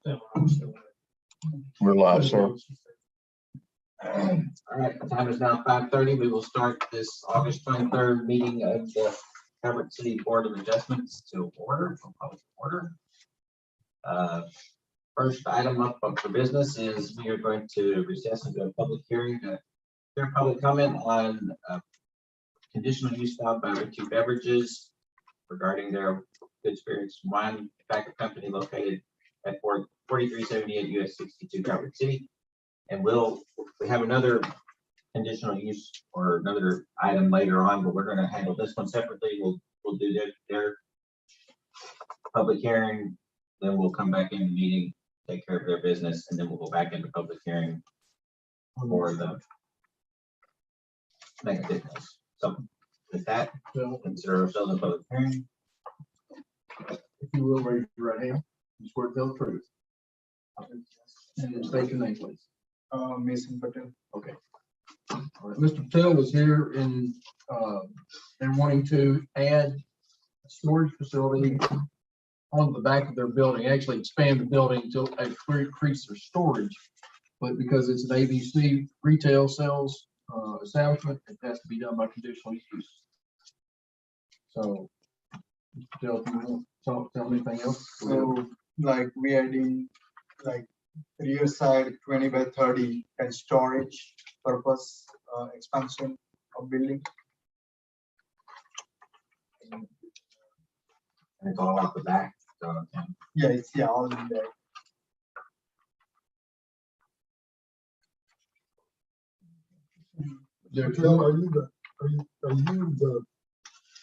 We're live, sir. All right, the time is now 5:30. We will start this August 23rd meeting of the Calvert City Board of Adjustments to order, from public order. First item up for business is we are going to recess into a public hearing to hear public comment on conditional use filed by Ritchie Beverages regarding their Good Spirits Wine Tobacco Company located at 4378 US 62 Calvert City. And we have another conditional use or another item later on, but we're going to handle this one separately. We'll do their public hearing, then we'll come back in the meeting, take care of their business, and then we'll go back into public hearing for the next business. So with that, we'll consider ourselves a public hearing. If you will, raise your right hand. You swear to tell the truth. And state your name, please. Mason Patel. Okay. All right. Mr. Patel was here in, they're wanting to add a storage facility on the back of their building, actually expand the building to increase their storage. But because it's an ABC retail sales establishment, it has to be done by conditional use. So, Mr. Patel, if you want to tell me anything else? So like we adding like rear side 20 by 30 and storage purpose expansion of building. And it's all out the back. So, Yeah, it's all in there. Patel, are you the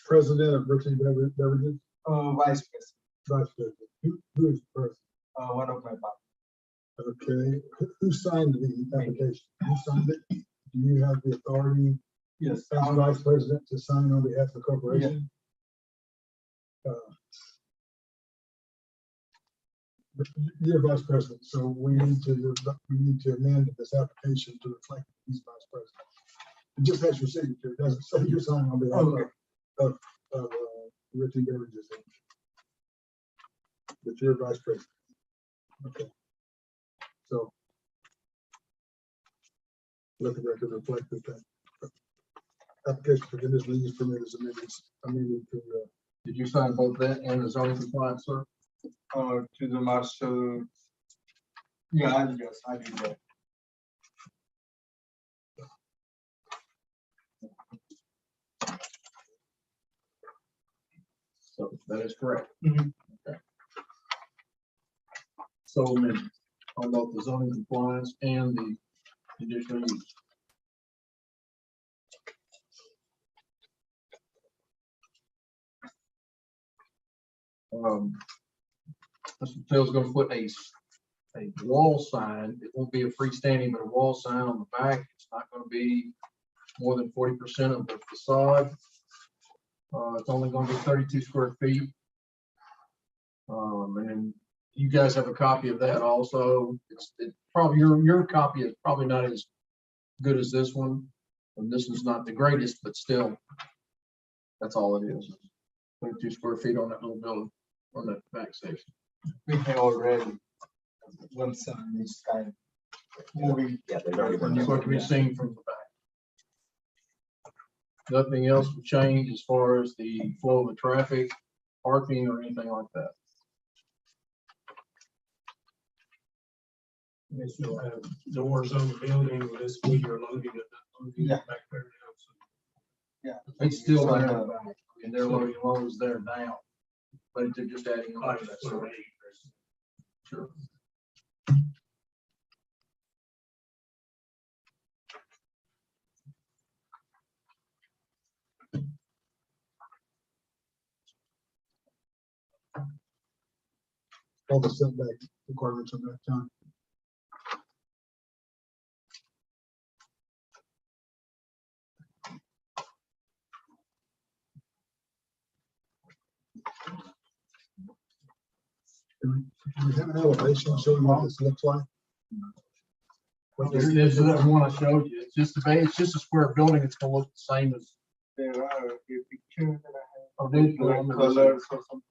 president of Ritchie Beverages? Vice president, Vice president. Who is the president? one of my partners. Okay. Who signed the application? Who signed it? Do you have the authority Yes. as vice president to sign on behalf of the corporation? You're vice president, so we need to amend this application to reflect that he's vice president. It just has your signature. It doesn't say you're signing on behalf of Ritchie Beverages. But you're vice president. Okay. So let the record reflect that application for conditional use permit is amended to. Did you sign both that and the zoning compliance, sir? To the marshal. Yeah, yes, I did that. So that is correct. Mhm. Okay. So amended on both the zoning compliance and the conditional use. Mr. Patel's gonna put a wall sign. It won't be a freestanding, but a wall sign on the back. It's not gonna be more than 40% of the facade. It's only gonna be 32 square feet. And you guys have a copy of that also. It's probably, your copy is probably not as good as this one. And this one's not the greatest, but still, that's all it is. 32 square feet on that little building, on that back section. We have already one sign this time. Moving. yeah, there's already one. And it's going to be seen from the back. Nothing else will change as far as the flow of the traffic, parking, or anything like that. They still have doors on the building with this where you're loading it. Yeah. Back there now, so. Yeah. It's still So, there, and they're loading loads there now, but they're just adding on Like to that. so storage. eight. Sure. All the setback requirements of that time. Do we have an elevation showing what this looks like? This is that one I showed you. It's just a square building. It's gonna look the same as. There are a few pictures that I Oh, did have, like colors or something.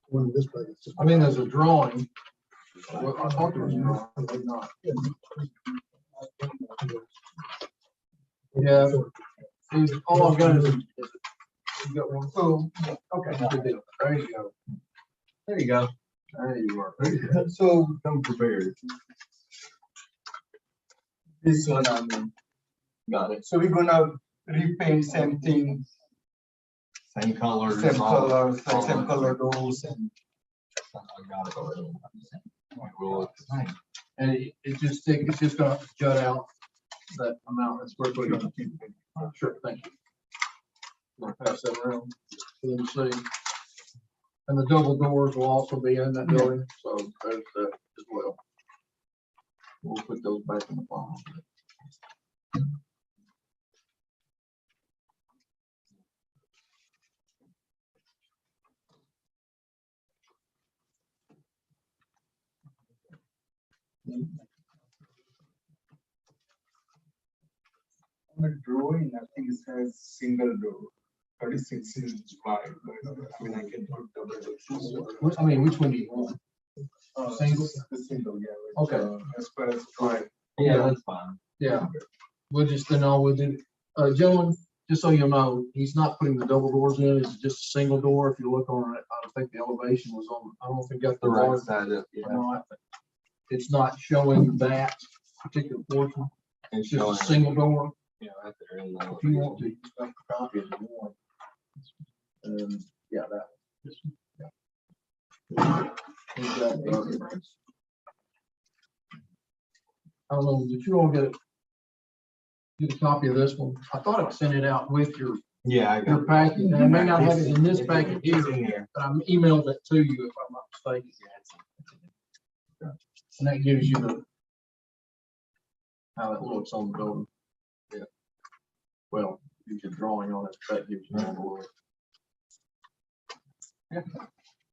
One of this package. I mean, there's a drawing. Well, I thought there was a drawing, but not. Yeah. All I've got is. You got one? So, okay, good deal. There you go. There you go. There you are. So Come prepared. this one, Got it. so we're gonna repaint same thing, Same colors. same all- colors, like all same of color it. doors and. I got it already. We'll look the same. And it's just gonna jut out that amount of square footage on the cubic. Sure, thank you. Want to pass that around? So you see. And the double doors will also be in that building, so there's that as well. We'll put those back in the file. On the drawing, I think it says single door, 36 inch wide, but I mean, I can put double doors. I mean, which one do you want? Single? The single, yeah. Okay. As far as wide. Yeah, that's fine. Yeah, we'll just, then all we'll do, gentlemen, just so you know, he's not putting the double doors in, it's just a single door. If you look on it, I think the elevation was on, I don't know if you got the right side of, or not. It's not showing that particular portion, And it's just showing, a single door. yeah, right there in the. If you want to, just make a copy if you want. Yeah, that. This one, yeah. He's got the other ones. I don't know, did you all get a copy of this one? I thought I sent it out with your Yeah, I got. packet, and I may not have it in this It's- packet it's here, in here. but I emailed it to you if I'm not mistaken. And that gives you the how it looks on the building. Yeah. Well, gives you a drawing on it, that gives you all the look.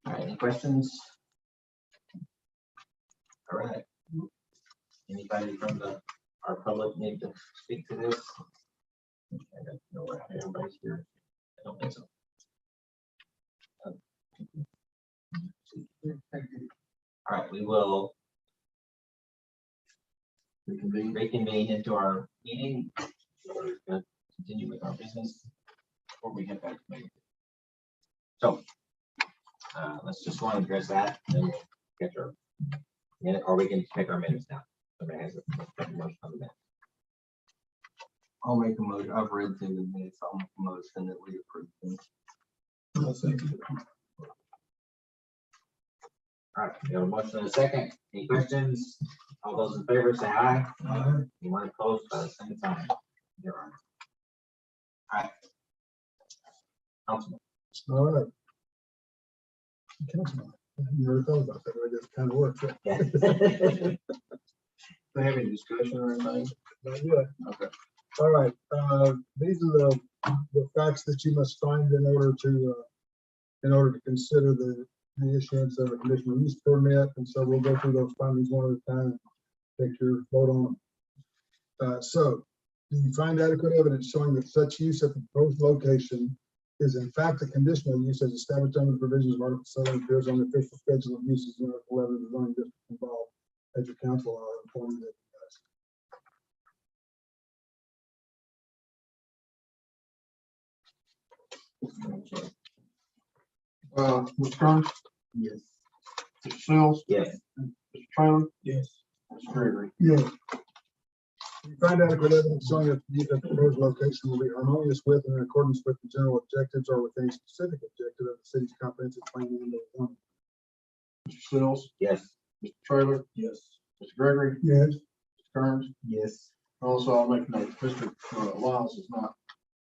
All right, any questions? All right. Anybody from our public need to speak to this? I don't know where everybody's here. I don't think so. All right, we will reconvene into our meeting. We're gonna continue with our business before we get back to meeting. So, let's just want to address that and then get our minute, or we can take our minutes down. Somebody has a motion on that. I'll make a motion. I've read through the minutes. I'll make a motion that we approve them. All right, we have a motion and a second. Any questions? All those in favor say aye. Anyone opposed by the same sign? There are. All right. Councilman. All right. Councilman, I never thought about that, I just kind of works. They have any discussion or anything? Not yet. Okay. All right, these are the facts that you must find in order to consider the issuance of a conditional use permit, and so we'll go through those findings one at a time, take your vote on them. So, do you find adequate evidence showing that such use at the proposed location is in fact a conditional use as established under the provisions of Article 7 appears on the official schedule of uses in Article 11 of the zoning district involved, as your council are informed that it does? Mr. Kearns, Yes. Mr. Sills, Yes. Mr. Trailer, Yes. Mr. Gregory. Yes. You find adequate evidence showing that the proposed location will be harmonious with and in accordance with the general objectives or with any specific objective of the city's comprehensive plan and or zoning. Mr. Sills, Yes. Mr. Trailer. Yes. Mr. Gregory, Yes. Mr. Kearns. Yes. Also, I'll make note, Mr. Lyles is not,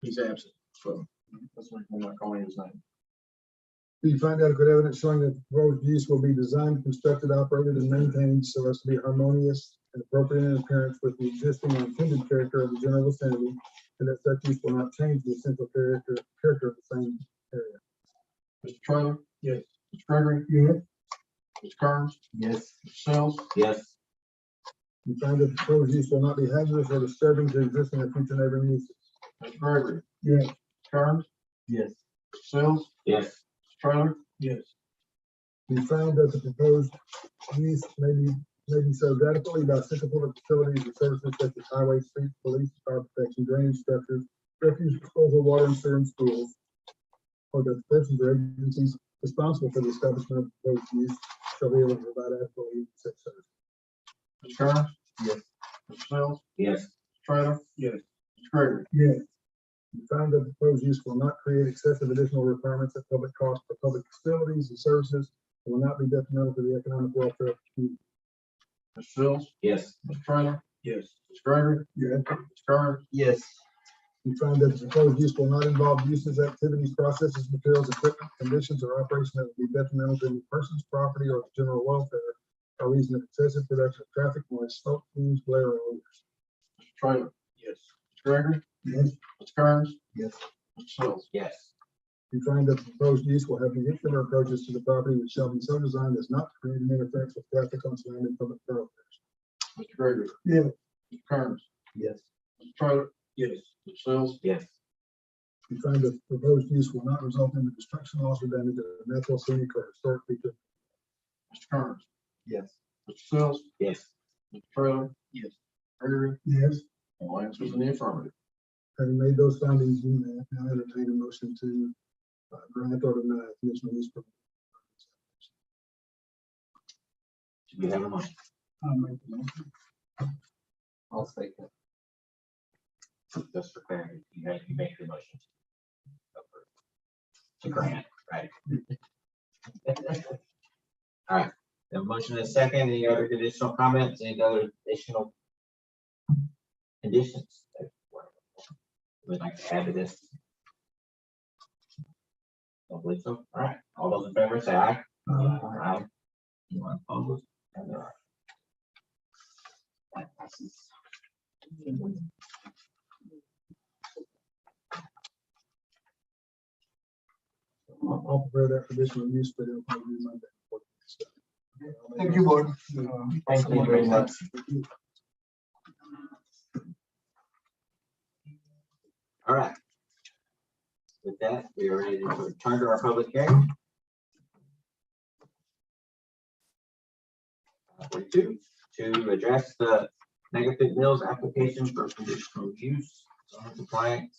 he's absent, so that's why I'm not calling his name. Do you find adequate evidence showing that the proposed use will be designed, constructed, operated, and maintained so as to be harmonious and appropriate in appearance with the existing or intended character of the general vicinity, and that such use will not change the essential character of the same area? Mr. Trailer? Yes. Mr. Gregory? Yes. Mr. Kearns? Yes. Mr. Sills? Yes. find that the proposed use will not be hazardous or disturbing to existing or future neighboring uses. Mr. Gregory. Yes. Kearns. Yes. Mr. Sills. Yes. Mr. Trailer. Yes. We find that the proposed use may be served adequately by central public facilities and services such as highway, street, police, fire protection, drainage structures, refuse disposal, water and sewer, and schools. Or that the persons or agencies responsible for the establishment of proposed use shall be able to provide adequately such service. Mr. Kearns. Yes. Mr. Sills. Yes. Mr. Trailer. Yes. Mr. Gregory. Yes. We find that the proposed use will not create excessive additional requirements at public cost for public facilities and services and will not be detrimental to the economic welfare of the community. Mr. Sills. Yes. Mr. Trailer. Yes. Mr. Gregory. Yes. Mr. Kearns. Yes. We find that the proposed use will not involve uses, activities, processes, materials, equipment, conditions, or operation that would be detrimental to any person's property or the general welfare by reason of excessive production of traffic noise, smoke, fumes, glare, or odors. Mr. Trailer. Yes. Mr. Gregory. Yes. Mr. Kearns. Yes. Mr. Sills. Yes. We find that the proposed use will have vehicular approaches to the property which shall be so designed as not to create an interference with traffic on surrounding public thoroughfares. Mr. Gregory. Yeah. Mr. Kearns. Yes. Mr. Trailer. Yes. Mr. Sills. Yes. We find that the proposed use will not result in the destruction, loss, or damage of natural, scenic, or historic features. Mr. Kearns. Yes. Mr. Sills. Yes. Mr. Trailer. Yes. Gregory. Yes. All answers in the affirmative. Having made those findings, we may now entertain a motion to grant or deny conditional use permit. Do we have a motion? I'll make the motion. I'll second. Just for clarity, you make the motion. To grant, right? All right, the motion is second. Any other additional comments? Any other additional conditions that we'd like to add to this? Don't believe so. All right, all those in favor say aye. Aye. Anyone opposed? And there are. That passes. I'll prepare that conditional use, but it'll probably be Monday. Thank you, board. Thank you very much. All right. With that, we are ready to return to our public hearing. To address the Megafit Mills application for conditional use, zone compliance.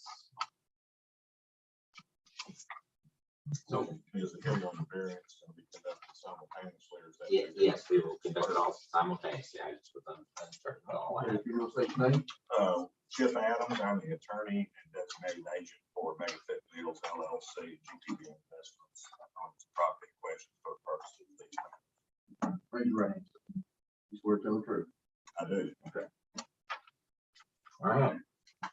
So is the hearing on the variance going to be conducted simultaneously or is that? Yes, we will conduct it all simultaneously. I just was uncertain about all that. If you will say your name. Chip Adams, I'm the attorney and designated agent for Megafit Mills LLC, GTB Investments on this property question for the purpose of these. Raise your hand. You swear to tell the truth. I do. Okay. All right. I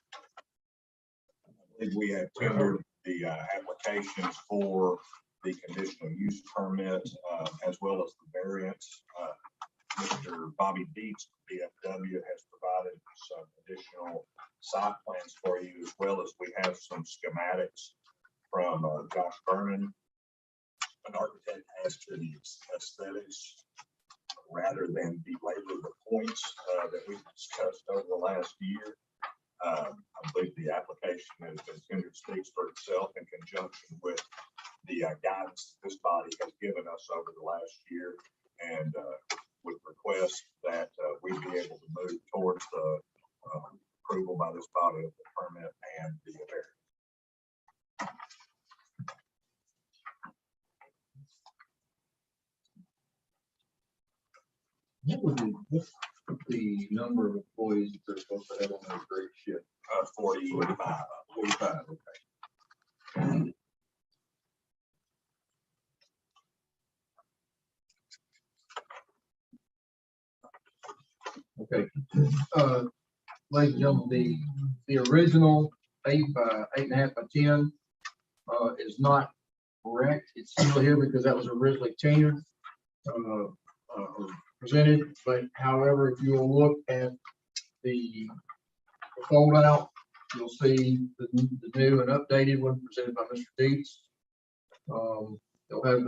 believe we have tendered the applications for the conditional use permit as well as the variance. Mr. Bobby Deets, BFW, has provided some additional site plans for you, as well as we have some schematics from Josh Berman, an architect, as to the aesthetics, rather than belabor the points that we discussed over the last year. I believe the application that has been tendered speaks for itself in conjunction with the guidance that this body has given us over the last year, and would request that we be able to move towards the approval by this body of the permit and the variance. What's the number of employees that they're supposed to have on their great shift? 45. 45, okay. Okay, ladies and gentlemen, the original 8 by 8.5 by 10 is not correct. It's still here because that was originally tendered, presented, but however, if you will look at the fold out, you'll see the new and updated one presented by Mr. Deets. They'll have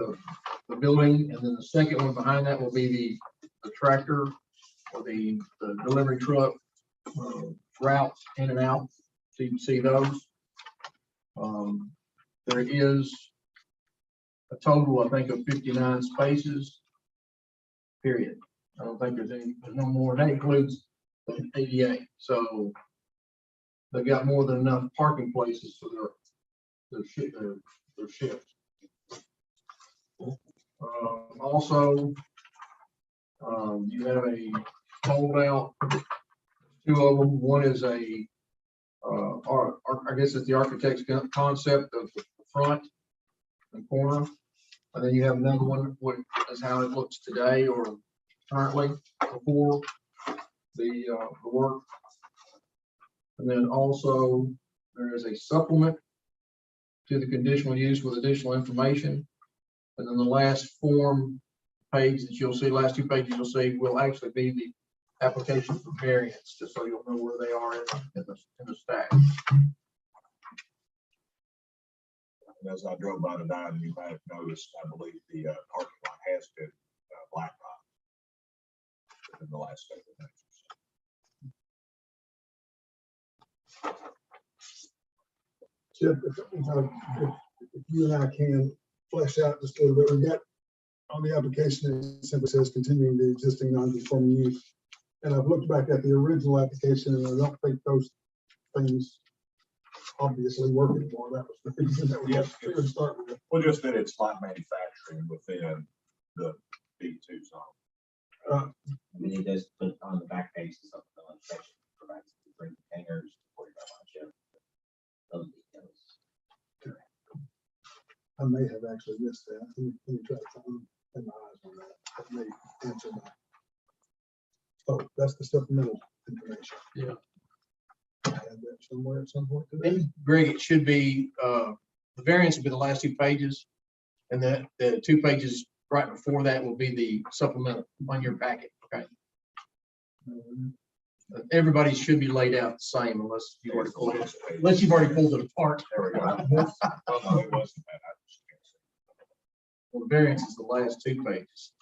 the building, and then the second one behind that will be the tractor for the delivery truck routes in and out, so you can see those. There is a total, I think, of 59 spaces, period. I don't think there's no more. That includes the ADA. So they've got more than enough parking places for their shift. Also, you have a fold out, two of them. One is a, or I guess it's the architect's concept of the front and corner. And then you have another one, what is how it looks today or currently before the work. And then also there is a supplement to the conditional use with additional information. And then the last form page that you'll see, last two pages you'll see will actually be the application for variance, just so you'll know where they are in the stack. And as I drove by today, and you might have noticed, I believe the parking lot has been blacked in the last couple of days. Chip, if you and I can flesh out just a little bit, we got on the application, it simply says continuing the existing non-conforming use. And I've looked back at the original application and I don't think those things obviously work anymore. That was the reason that we have to start with. Well, just that it's light manufacturing within the B2 zone. And then he does put on the back page something on section provides three containers, 45 on ship. Those details. I may have actually missed that. Let me try to find in my eyes on that. That may answer that. Oh, that's the supplemental information. Yeah. I had that somewhere at some point today. And Greg, it should be, the variance will be the last two pages. And the 2 pages right before that will be the supplemental on your packet, okay? Everybody should be laid out the same unless you've already pulled it, unless you've already pulled it apart. There we go. Oh, no, it wasn't that. I just can't see. Well, the variance is the last 2 pages.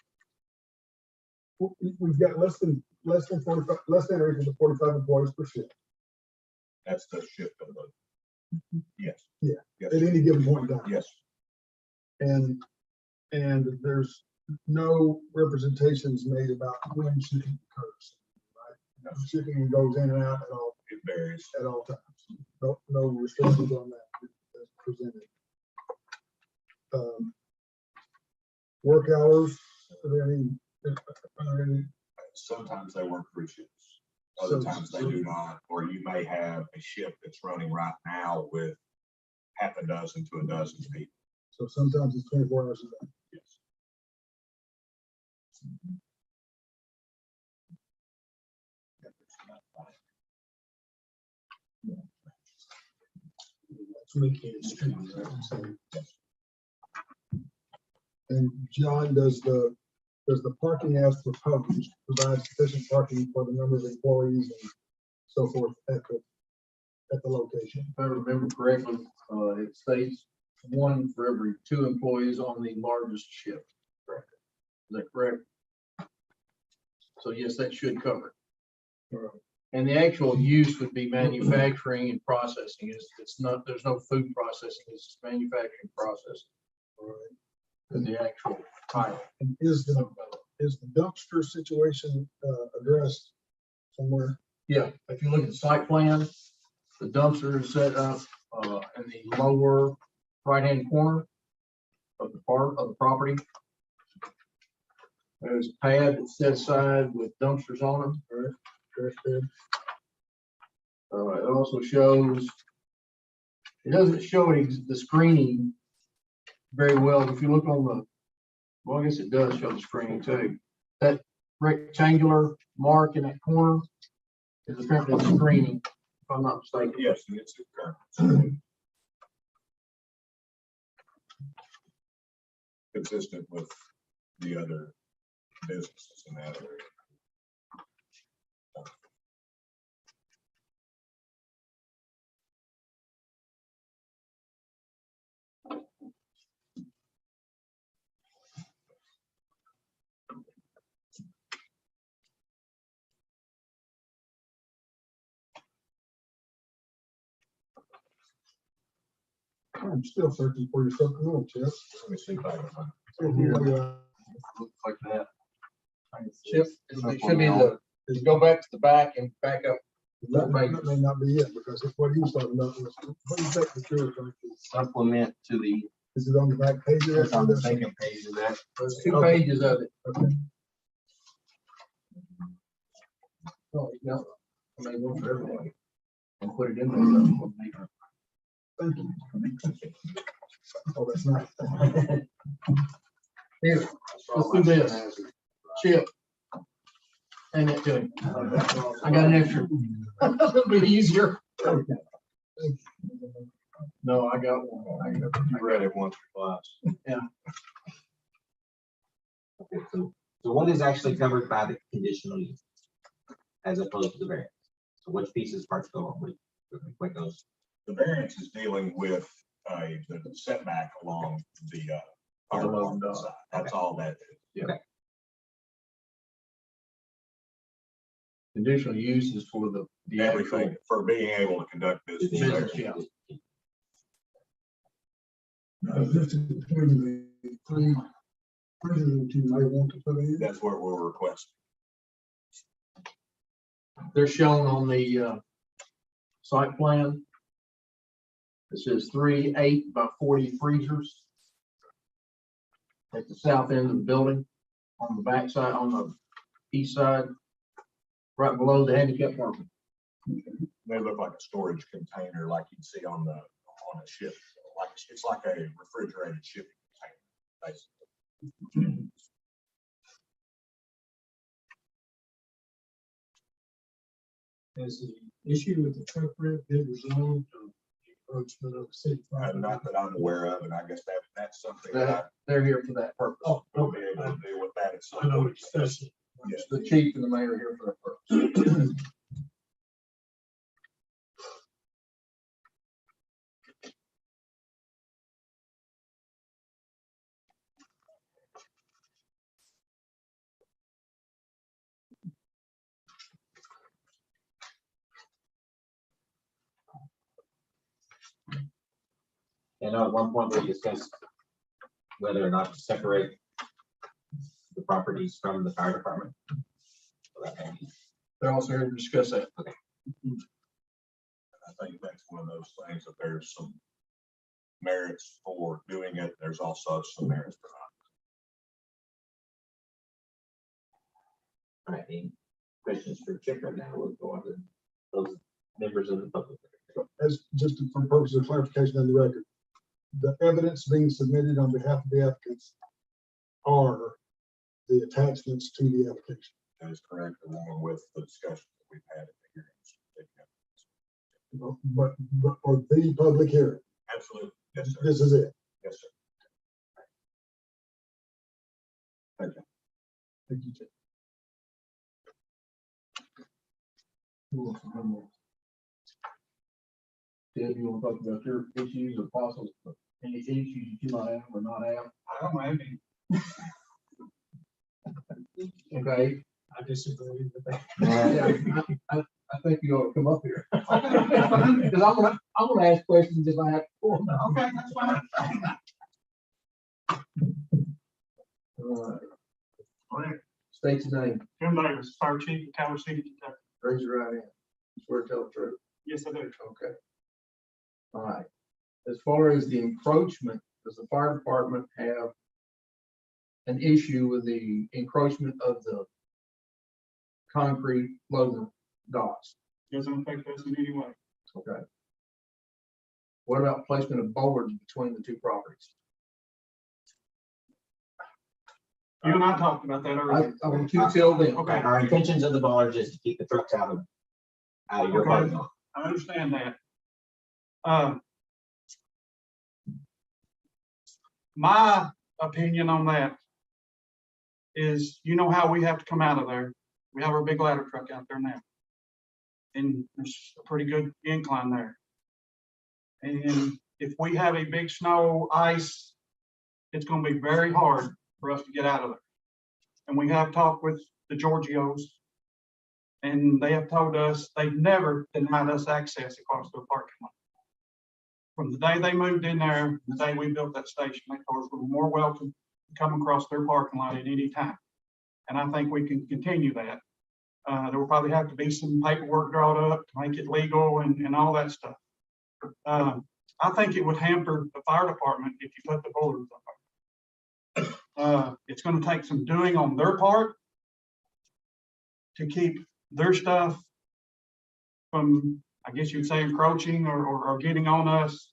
We've got less than 45, less than or equal to 45 employees per shift That's the shift of the, yes. Yeah. Yes. at any given point in time. Yes. And there's no representations made about when shipping occurs. Right? No. Shipping goes in and out It varies. at all times. No restrictions on that as presented. Work hours, are there any? Sometimes they work 3 shifts. Other So- times they do not, or you may have a shift that's running right now with half a dozen to a dozen people. So sometimes it's 24 hours a day. Yes. And John, does the parking as proposed provide sufficient parking for the number of employees and so forth at the location? If I remember correctly, it states 1 for every 2 employees on the largest shift. Correct. Is that correct? So yes, that should cover it. And the actual use would be manufacturing and processing. It's not, there's no food processing, it's manufacturing process. All right. And the actual title. And is the dumpster situation addressed somewhere? Yeah, if you look at the site plan, the dumpster is set up in the lower right-hand corner of the part of the property. There's a pad that's set aside with dumpsters on them. Correct, Ed? It also shows, it doesn't show the screening very well. If you look on the, well, I guess it does show the screening too. That rectangular mark in that corner is apparently the screening, if I'm not mistaken. Yes, and it's current. Consistent with the other businesses in that area. I'm still searching for your supplemental, Chip. Let me see if I can find If you, Looks like that. Chip, it should be you go back to the back and back up. that may not be it, because it's what he was talking about was, what is that that you're trying to, Supplement to the, is it on the back page of it's on the that? second page of that. There's 2 pages of it. Okay. Oh, no. I mean, one for everybody. And put it in there. Thank you. Oh, that's not. Here, let's do this. Chip. And it to him. I got an extra. It'll be easier. No, I got one. You read it once or twice. Okay, so what is actually covered by the conditional use as opposed to the variance? So which pieces parts go on with, what goes? The variance is dealing with the setback along the fire department side. That's all that is. Conditional use is for the Everything for being able to conduct business. Business, yeah. This is between the three prisons you might want to put in. That's what we're requesting. They're shown on the site plan. It says 3 8 by 40 freezers at the south end of the building, on the back side, on the east side, right below the handicap parking. They look like a storage container like you'd see on a ship. Like, it's like a refrigerated shipping container, basically. Has the issue with the truck rent been resolved or the encroachment of city property? Not that I'm aware of, and I guess that's something that I They're here for that purpose. will be able to deal with that at some I know point. it's Yes. The chief and the mayor are here for that purpose. And at one point we discussed whether or not to separate the properties from the fire department. So that may be- They're also here to discuss that. I think that's one of those things that there's some merits for doing it. There's also some merits for not. All right, any questions for Chip right now? We'll go on to those members of the public. As just for purposes of clarification on the record, the evidence being submitted on behalf of the applicants are the attachments to the application. That is correct, along with the discussion that we've had at the hearings. But for the public hearing, Absolutely. Yes, sir. this is it. Yes, sir. Thank you, Chip. Deb, you want to talk about your issues or possible, any issues you might have or not have? I don't have any. Okay. I disagree with that. Yeah, I think you ought to come up here. Because I'm gonna ask questions if I have to. Okay, that's fine. All right. State your name, Jim Davis, Fire Chief, of Calvert City, Kentucky. raise your right hand, swear to tell the truth. Yes, I do. Okay. All right. As far as the encroachment, does the fire department have an issue with the encroachment of the concrete loading docks? Doesn't affect us in any way. Okay. What about placement of bollards between the two properties? You and I talked about that earlier. I want you to tell them. Okay. Our intentions of the bollards is to keep the trucks out of your Okay. parking lot. I understand that. My opinion on that is, you know how we have to come out of there. We have our big ladder truck out there now. And there's a pretty good incline there. And if we have a big snow, ice, it's gonna be very hard for us to get out of there. And we have talked with the Giorgios, and they have told us they've never denied us access across their parking lot. from the day they moved in there, the day we built that station, they told us we were more welcome to come across their parking lot at any time. And I think we can continue that. There will probably have to be some paperwork drawn up to make it legal and all that stuff. I think it would hamper the fire department if you put the bullards up. It's gonna take some doing on their part to keep their stuff from, I guess you'd say, encroaching or getting on us.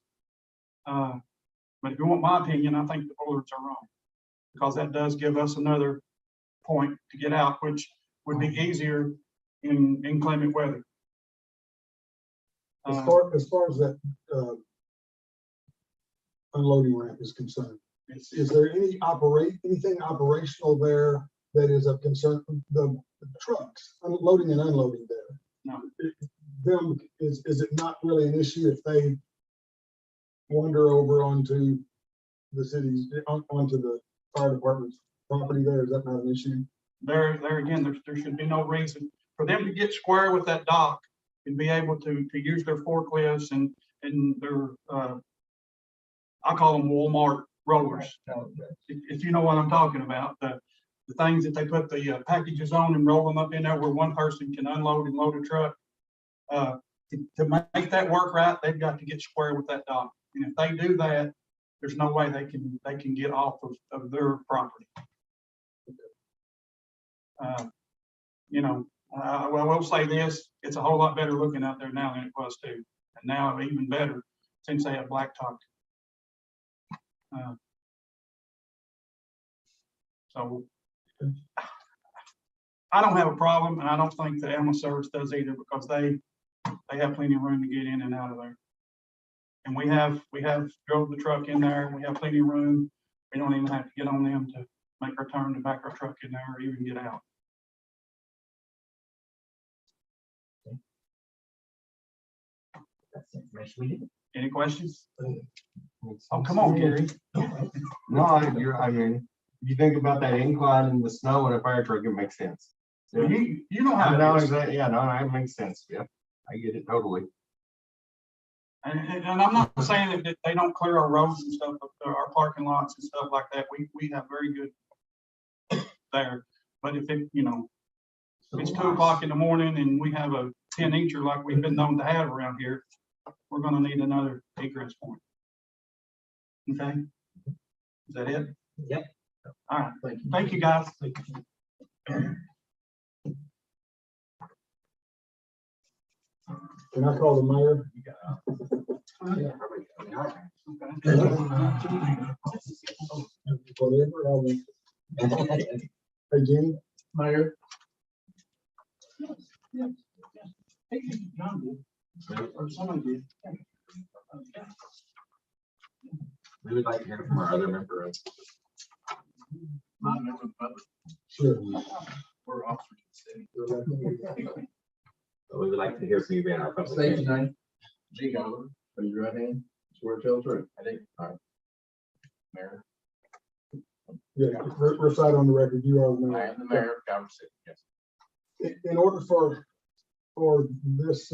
But if you want my opinion, I think the bullards are wrong, because that does give us another point to get out, which would be easier in inclement weather. As far as that, unloading ramp is concerned, is there anything operational there that is of concern? The trucks unloading and unloading there? No. Is it not really an issue if they wander over onto the city's, onto the fire department's property there? Is that not an issue? There again, there should be no reason for them to get square with that dock and be able to use their forklifts and their, I call them Walmart rollers. If you know what I'm talking about, the things that they put the packages on and roll them up in there where one person can unload and load a truck. To make that work right, they've got to get square with that dock. And if they do that, there's no way they can get off of their property. You know, I will say this, it's a whole lot better looking out there now than it was too. And now even better since they have blacktop. So I don't have a problem, and I don't think the ambulance service does either, because they have plenty of room to get in and out of there. And we have drove the truck in there, and we have plenty of room. We don't even have to get on them to make our turn to back our truck in there or even get out. That's the information we need. Any questions? Oh, come on, Gary. No, I mean, if you think about that incline in the snow and a fire truck, it makes sense. You know how I know it is. exactly, yeah, no, it makes sense, yeah, I get it totally. And I'm not saying that they don't clear our roads and stuff, our parking lots and stuff like that. We have very good there. But if it, you know, it's 2 o'clock in the morning and we have a 10-incher like we've been known to have around here, we're gonna need another egress point. Okay? Is that it? Yep. All right. Thank you, guys. Can I call the mayor? Whatever, I'll make it. Hey, Jenny? Mayor, Or somebody did. We would like to hear from our other member. Sure. we're officers of We would like to hear from you, Ben, our the public. city. State hearing. your name. G. Goldberg. Raise your right hand. Swear to tell the truth. I do. All right. Mayor. Yeah, recite on the record, you are the I mayor. am the mayor of Calvert City. Yes. In order for this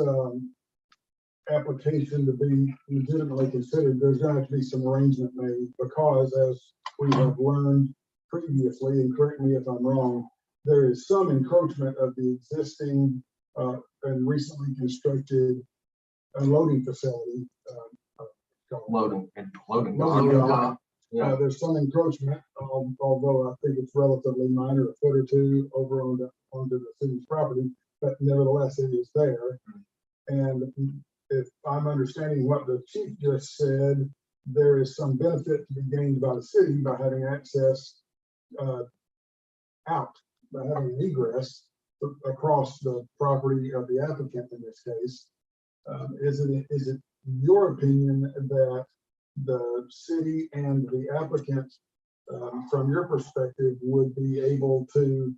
application to be legitimately considered, there's going to have to be some arrangement made, because as we have learned previously, and correct me if I'm wrong, there is some encroachment of the existing and recently constructed unloading facility. Loading. Loading dock. dock. Yeah. There's some encroachment, although I think it's relatively minor, a foot or two over onto the city's property, but nevertheless, it is there. And if I'm understanding what the chief just said, there is some benefit to be gained by the city by having access out, by having an egress across the property of the applicant in this case. Is it your opinion that the city and the applicant, from your perspective, would be able to,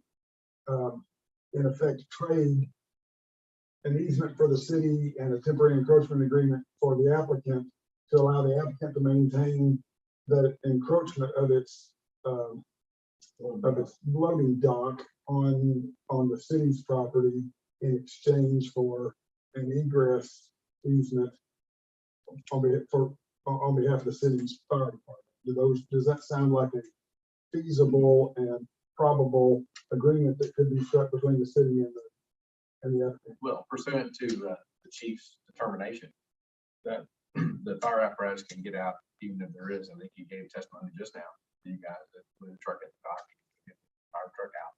in effect, trade an easement for the city and a temporary encroachment agreement for the applicant to allow the applicant to maintain that encroachment of its loading dock on the city's property in exchange for an egress easement for on behalf of the city's fire department. Does that sound like a feasible and probable agreement that could be struck between the city and the applicant? Well, pursuant to the chief's determination that the fire apparatus can get out, even if there is, I think you gave testimony just now, to you guys, that with the truck at the dock, get the fire truck out.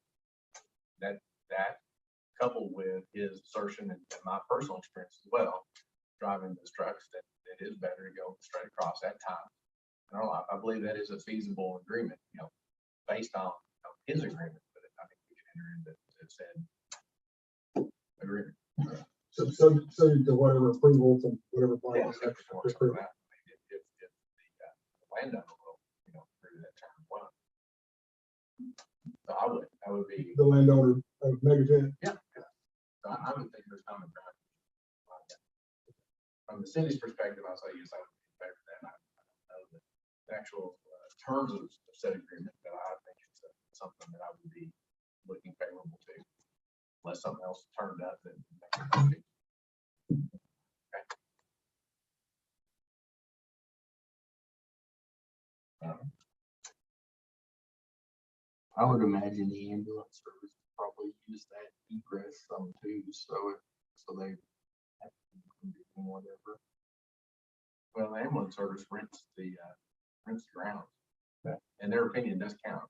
That coupled with his assertion and my personal experience as well, driving those trucks, that it is better to go straight across that time. I believe that is a feasible agreement, based on his agreement, but I think we can enter into said agreement. So, subject to whatever approval from whatever body. Yeah, except for some of that. If the landowner will, through that term as well. So I would be, The landowner of Megaton. so I would think there's common ground. From the city's perspective, I'll say yes, I would be in favor of that. I don't know the actual terms of said agreement, but I think it's something that I would be looking favorable to, unless something else turned up that. I would imagine the ambulance service probably use that egress some too, so they have to do whatever. Well, the ambulance service rents the grounds, and their opinion does count.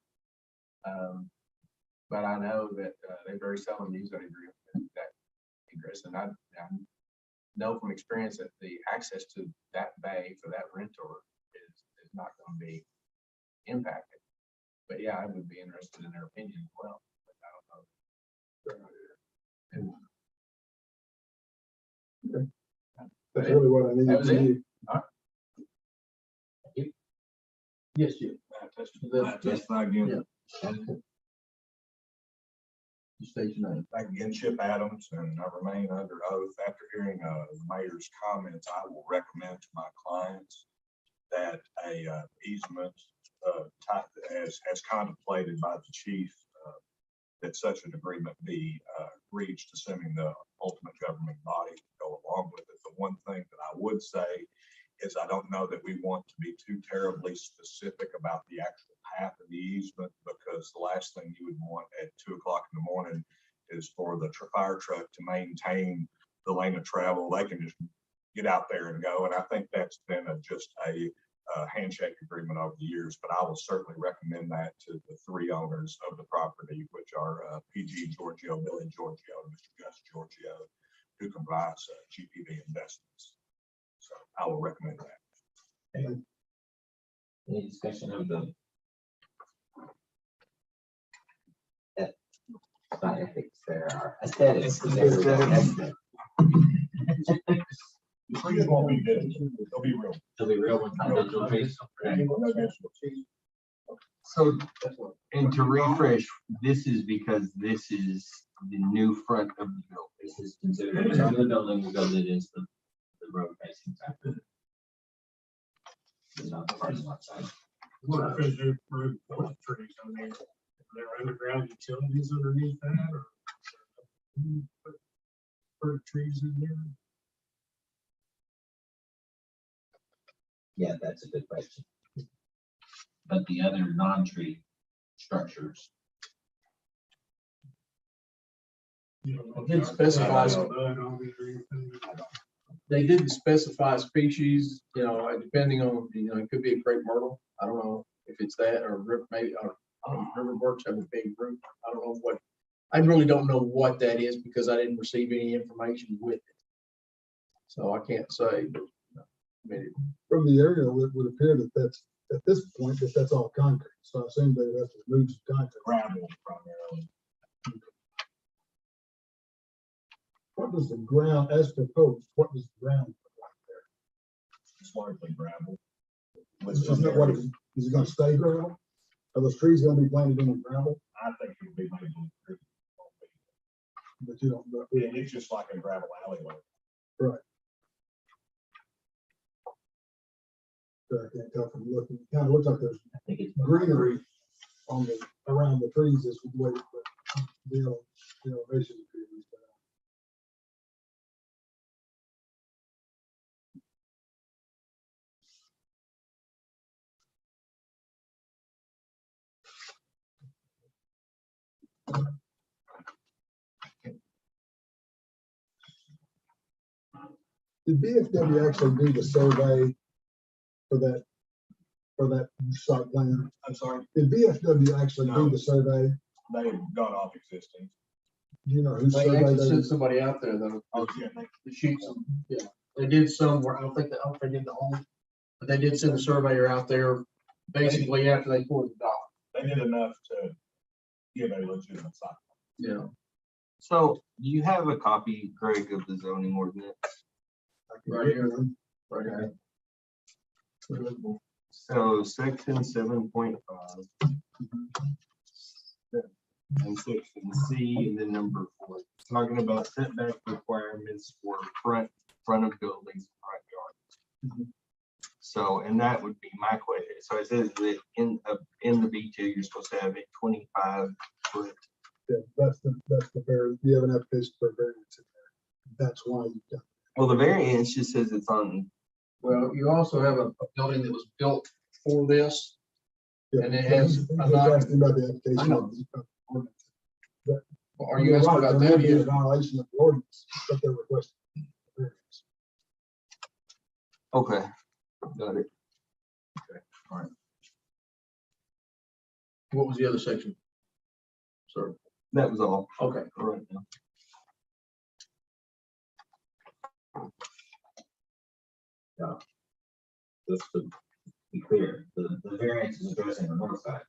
But I know that they very seldom use that agreement, that egress, and I know from experience that the access to that bay for that rentor is not going to be impacted. But yeah, I would be interested in their opinion as well. But I don't know. That's really what I need. That was it? Yes, Jim. Testify again. You state your name. Back again, Chip Adams, and I remain under oath. After hearing the mayor's comments, I will recommend to my clients that a easement type as contemplated by the chief, that such an agreement be reached, assuming the ultimate government body will go along with it. The one thing that I would say is I don't know that we want to be too terribly specific about the actual path of the easement, because the last thing you would want at 2 o'clock in the morning is for the fire truck to maintain the lane of travel. They can just get out there and go. And I think that's been just a handshake agreement over the years, but I will certainly recommend that to the 3 owners of the property, which are PG Giorgio, Billy Giorgio, and Mr. Gus Giorgio, who combines GPV investments. So I will recommend that. Any discussion of the? It's not ethics, there are aesthetics. Please won't be digital. They'll be real. It'll be real one-time digital trees. So, and to refresh, this is because this is the new front of the building. This is considered some of the building because it is the road facing side. It's not the parking lot side. What is there for trees? I mean, there are underground utilities underneath that, or for trees in there? Yeah, that's a good question. But the other non-tree structures. It did specify, they didn't specify species, depending on, it could be a crepe myrtle. I don't know if it's that or maybe, river birch have a big root. I don't know what, I really don't know what that is because I didn't receive any information with it. So I can't say, but From the aerial, it would appear that that's, at this point, that's all concrete. So I assume they have to remove some concrete. Gravel primarily. What does the ground, as proposed, what does the ground look like there? It's largely gravel. Isn't that what is it gonna stay gravel? Are those trees gonna be planted in the gravel? I think it would be labeled. But you don't, It's just like a gravel alleyway. I can't tell from looking. It kind of looks like there's I think it's greenery on the, around the trees this way, but the elevation of trees. Did BFW actually do the survey for that site plan? I'm sorry, Did BFW actually do No. the survey? they've gone off existing. Do you know who They surveyed actually sent that? somebody out there though, Oh, yeah, to shoot some, yeah. They did some where, I don't think they did the whole, but they did send a surveyor out there basically after they poured the dock. they did enough to give a legitimate site. Yeah. So do you have a copy, Greg, of the zoning ordinance? Right here. Right here. So section 7.5. And section C, and then number 4, talking about setback requirements for front of buildings, front yards. So, and that would be my question. So it says that in the B2, you're supposed to have a 25-foot. Yeah, that's the variance. You have an application for a variance in there. That's why you got. Well, the variance just says it's on. Well, you also have a building that was built for this. Yeah, And it has he's a non- asking about the application. I know. of the ordinance. Are you asking Right, about there that? may be a Yeah. violation of the ordinance, but they're requesting. variance. Okay, got it. What was the other section? Sir, That was all. okay. for right now. Just to be clear, the variance is addressing the north side,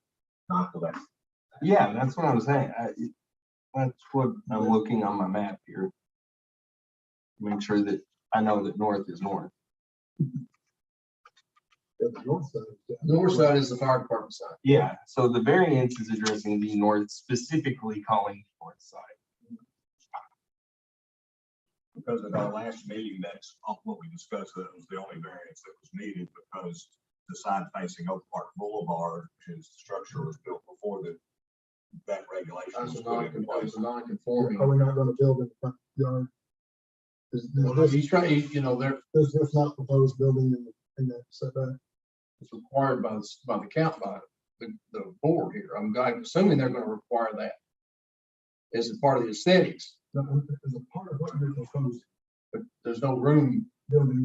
not the west. Yeah, that's what I'm saying. That's what I'm looking on my map here. Make sure that I know that north is north. Yeah, the north side. Yeah. North side is the fire department side. Yeah, so the variance is addressing the north, specifically calling the north side. Because at our last meeting, that's what we discussed, that was the only variance that was needed because the side facing Oak Park Boulevard, his structure was built before that regulation That's was a put into place. non-conforming. Are we not gonna build in the front yard? Is Well, this, he's trying, you know, they're, is this not proposed building in that setback? it's required by the board here. I'm assuming they're gonna require that as a part of the aesthetics, No, as a part of what you're proposed but there's no room. building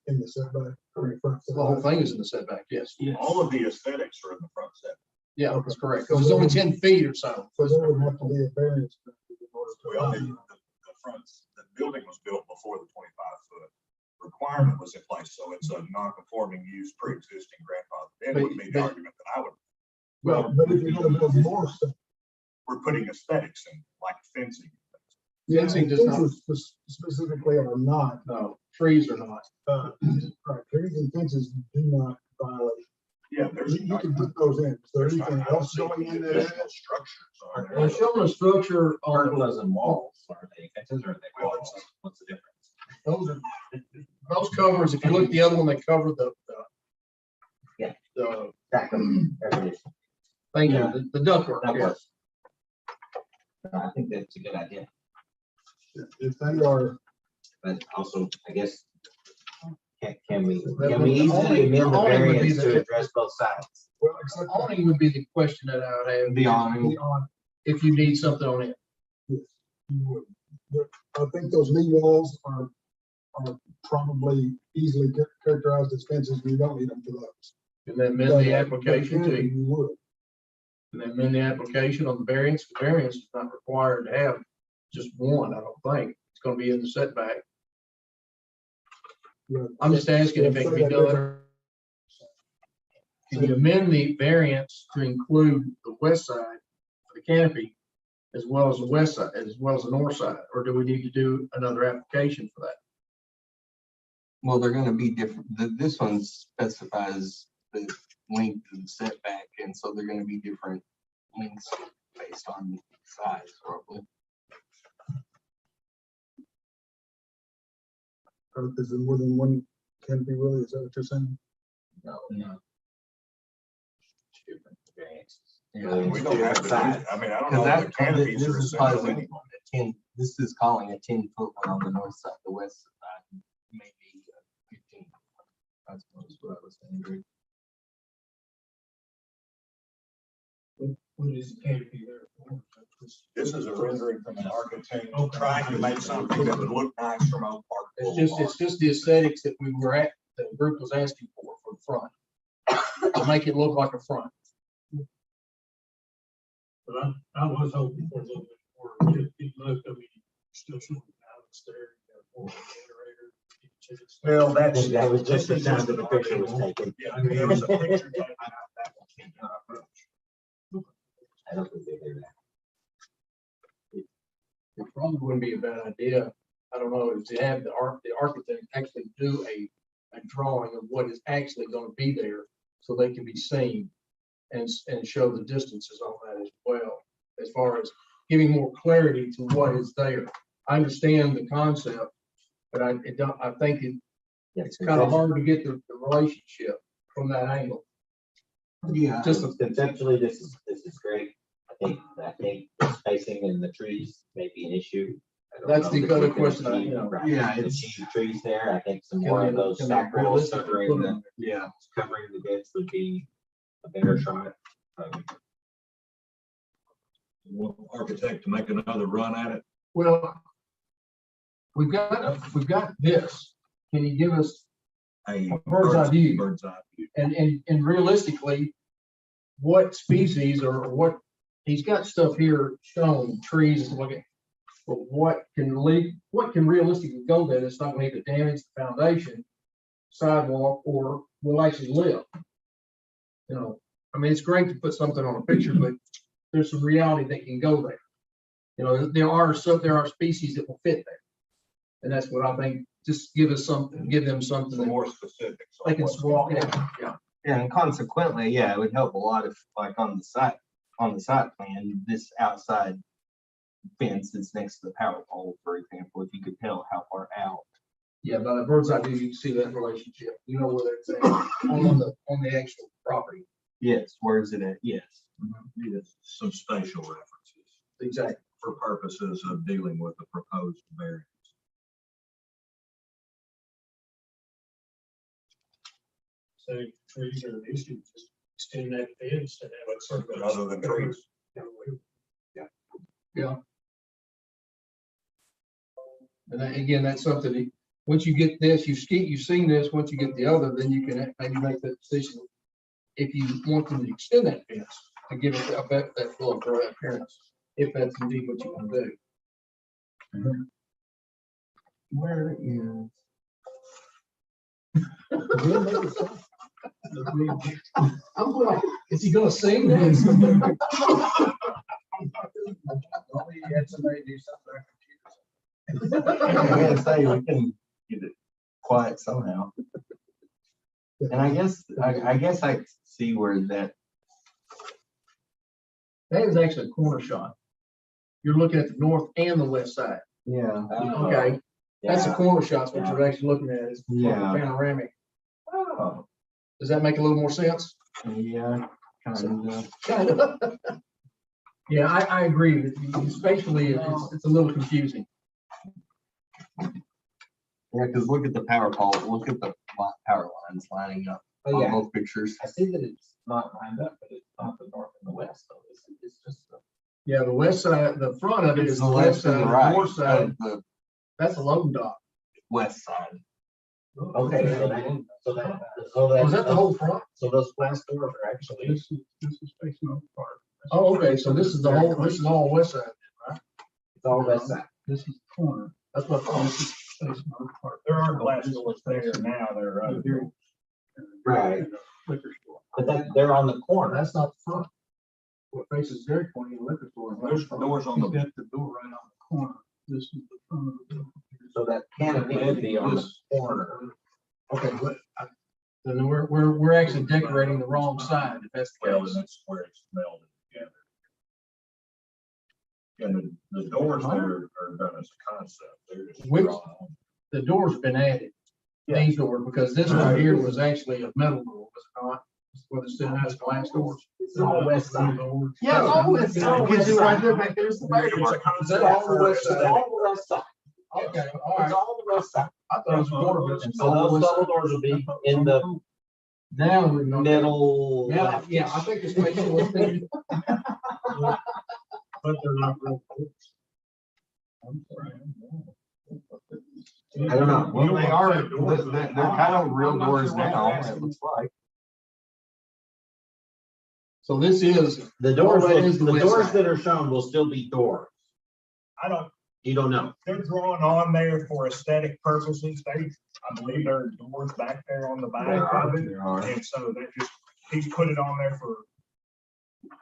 in the setback or in front. The whole setback? thing is in the setback, yes. All of the aesthetics are in the front set. Yeah, that's correct. Because it's only 10 feet or so. So there would have to be a variance. in order to Well, allow the you. fronts, the building was built before the 25-foot requirement was in place, so it's a non-conforming use, pre-existing grandfather. That would be the But- argument that I would, Well, But if you're gonna build more stuff. we're putting aesthetics in, like fencing. fencing does not, Fences Specifically are not, no, trees are not. right, trees and fences do not violate. Yeah, there's. You can put those in. Is there There's not- anything I don't else see going any in there? additional structures on They're there. showing a structure on, Pergolas and walls, are they fences or are they walls? What's the difference? those are, those covers, if you look at the other one, they cover Yeah. the Stack them, there it is. thing, the ductwork. That yeah. works. I think that's a good idea, If they are, but also, I guess, can we The easily only- amend the only would be variance to the- address both sides? well, except. Awning would be the question that I would have. The awning. Beyond, If you need something on it. yes, you would. But I think those knee walls are probably easily characterized as fences. We don't need them for those. And then amend the application But to, you would. and then amend the application on the variance. The variance is not required to have just one, I don't think. It's gonna be in the setback. Yeah. I'm just asking if it can be done. Can you amend the variance to include the west side of the canopy as well as the west side, as well as the north side? Or do we need to do another application for that? Well, they're gonna be different. This one specifies the length of the setback, and so they're gonna be different lengths based on size, probably. Or is there more than one canopy really? Is that what you're saying? No. Two different variances. Yeah, We don't have to, do- I mean, I don't know Because if the canopies this are is essential causing anymore. a 10, this is calling a 10-foot one on the north side, the west side, maybe 15. That's what I was saying, Greg. What is the canopy there for? This is a rendering from an architect trying to make something that would look nice from Oak Park Boulevard. It's just the aesthetics that we were at, the group was asking for the front. To make it look like a front. But I was hoping for a little bit more, most of it still showing balance there. You got a generator, chickens. Well, that's. That was just the time that the picture was taken. Yeah, I mean, there was a picture taken out that one. I don't think they did that. It probably wouldn't be a bad idea. I don't know, is to have the architect actually do a drawing of what is actually gonna be there so they can be seen and show the distances on that as well, as far as giving more clarity to what is there. I understand the concept, but I think it's kind of hard to get the relationship from that angle. Yeah. Just Just conceptually, this is great. I think the spacing and the trees may be an issue. I don't That's know the that other we can question achieve- right. Yeah, achieve trees there. I think some Can more they- of those can they stack rails realistically covering put the, them- yeah. covering the beds would be a better shot. Want the architect to make another run at it. Well, we've got this. Can you give us, A bird's eye view. Bird's eye view. and realistically, what species or what, he's got stuff here shown, trees and stuff like that. But what can realistically go there that's not gonna either damage the foundation, sidewalk, or will actually live? You know, I mean, it's great to put something on a picture, but there's some reality that can go there. You know, there are species that will fit there. And that's what I think, just give them something Some that more specifics. on they can what's walk going in, on. yeah. Yeah, and consequently, yeah, it would help a lot if, like, on the site plan, this outside fence that's next to the power pole, for example, if you could tell how far out. Yeah, by the bird's eye view, you can see that relationship. You know where that's at on the actual property. Yes, where is it at? Yes. Yes, some spatial references Exactly. for purposes of dealing with the proposed variance. So trees are an issue, just extend that fence and have it circle. Other than trees. Yeah. And again, that's something that, once you get this, you've seen this, once you get the other, then you can maybe make that decision. If you want them to extend that fence to give it that look or that appearance, if that's indeed what you want to do. Where is? I'm like, is he gonna sing this? I was gonna say, we can get it quiet somehow. And I guess I see where that, That is actually a corner shot. You're looking at the north and the west side. yeah, Okay, that's a corner shot, what you're actually looking at is Yeah. panoramic. oh, Does that make a little more sense? yeah, kind of. Yeah, I agree with you. Spatially, it's a little confusing. Yeah, because look at the power pole, look at the power lines lining up Oh, on yeah. both pictures. I see that it's not lined up, but it's not the north and the west, though. It's just the. Yeah, the west side, the front of it It's is the the west left and side, the the right north side, of the that's a loading dock. west side. Okay, so that. Was that the whole front? So those glass doors are actually. This is facing Oak Park. Oh, okay, so this is all west side, right? It's all west side. This is the corner. That's what, This is facing Oak Park. There are glass doors there now, there are other doors. Right. Liquor store. But they're on the corner. that's not the front. What faces Dairy Queen and liquor store. There's doors on He's the, got the door right on the corner. This is the front of the building. So that canopy would be on the corner. Okay, then we're actually decorating the wrong side, if that's the well, case. that's where it's melded together. And the doors there are done as a concept, they're just Which- drawn on. The doors have been added, these doors, because this right here was actually a metal door, was it not? Where the still has glass doors. It's all west side. Yeah, all west side. Because you right there back there's the Is that all the west side? All the west side. Okay, all It's right. all the west side. I thought it was a corner. And so those double doors will be in the Now we're going. middle. Yeah, I think it's making. not real doors. I don't know. Well, they are, they're kind of real doors now, it looks like. So this is, The doors, That is the the west doors side. that are shown will still be doors. I don't, You don't know. they're drawn on there for aesthetic purposes. I believe there are doors back there on the back of it. There are. And so that just, he's put it on there for.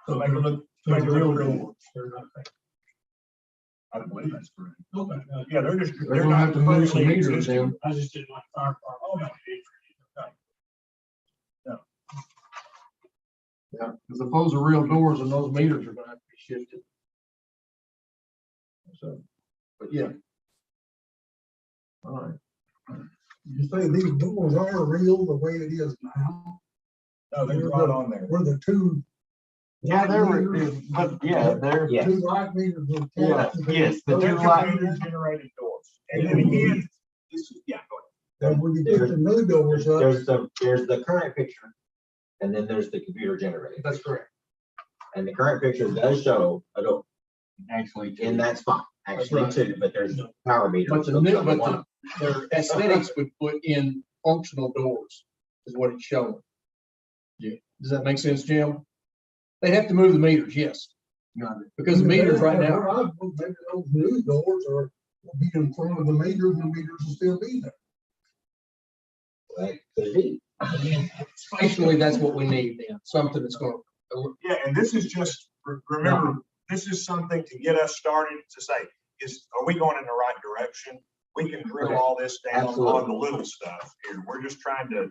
So make it look- they're make it look real pretty. doors. They're not fake. I believe that's correct. Okay. Yeah, they're just. they're gonna have to move some currently meters existing. down. I just didn't like fire department. Yeah, because if those are real doors and those meters are gonna have to be shifted. So, but yeah. All right. You say these doors are real the way it is now? No, they're drawn on there. Were the two? Yeah, but yeah, they're, Yeah. Two light meters. were Yeah, attached to them. yes, the They're two light- computer generated doors. And then again, this is, yeah, go ahead. And when you get the new doors up, There's the current picture, and then there's the computer generated. That's correct. And the current picture does show a door actually. in that spot, actually right. two, but there's power meters. But the hooked new, up but to one of their aesthetics would put in functional doors is what it's showing. Yeah. Does that make sense, Jim? They have to move the meters, yes. Because the meters right now, maybe those new doors are, will be in front of the meters, and the meters will still be there. them. That could be. spatially, that's what we need then, something that's gonna, Yeah, and this is just, remember, this is something to get us started to say, are we going in the right direction? We can drill all this down Absolutely. on the little stuff here. We're just trying to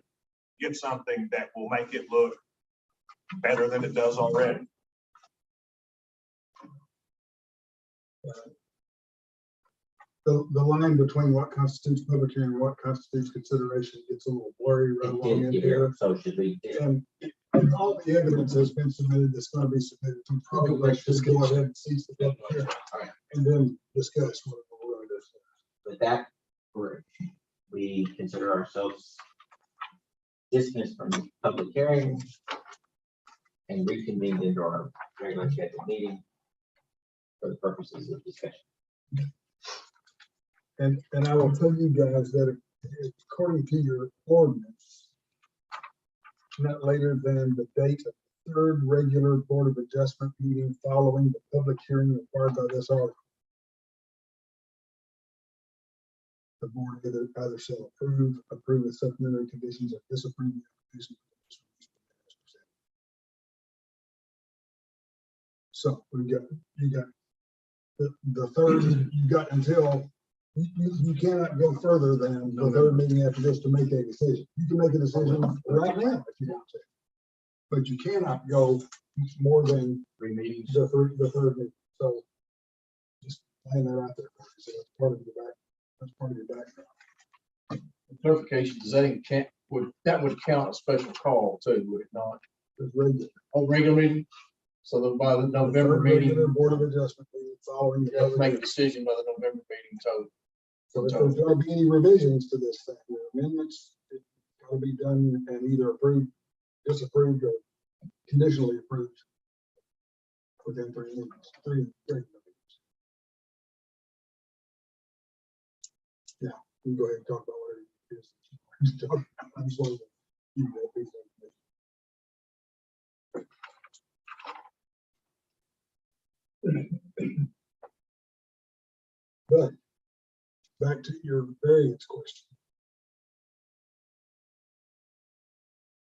get something that will make it look better than it does already. The line between what constitutes public hearing and what constitutes consideration gets a little blurry right It along did in get here. here, so should we? And all the evidence has been submitted, that's gonna be submitted, to probably let's just go ahead and cease the public hearing. Alright. And then discuss what we're gonna do. With that, we consider ourselves dismissed from the public hearing and reconvened into our regular scheduled meeting for the purposes of discussion. And I will tell you guys that according to your ordinance, not later than the date of the third regular Board of Adjustment meeting following the public hearing required by this article, the board either shall approve with supplementary conditions, or disapprove the application. So you got the third, you got until, you cannot go further than the third meeting after this to make a decision. You can make a decision right now if you want to. But you cannot go more than 3 meetings. the third meeting. So just laying that out there. So that's part of your back, that's part of your background. Clarification, does that would count a special call too, would it not? It's regular. Oh, regular meeting? So that by the November Regular meeting, Board of Adjustment meeting following. you have to make a decision by the November meeting, so. So if there's gonna be any revisions to this thing, or amendments, it's gotta be done and either approved, disapproved, or conditionally approved within 3 meetings, three meetings. Yeah, we can go ahead and talk about what it is. I just wanted to give you that piece of information. But back to your variance question.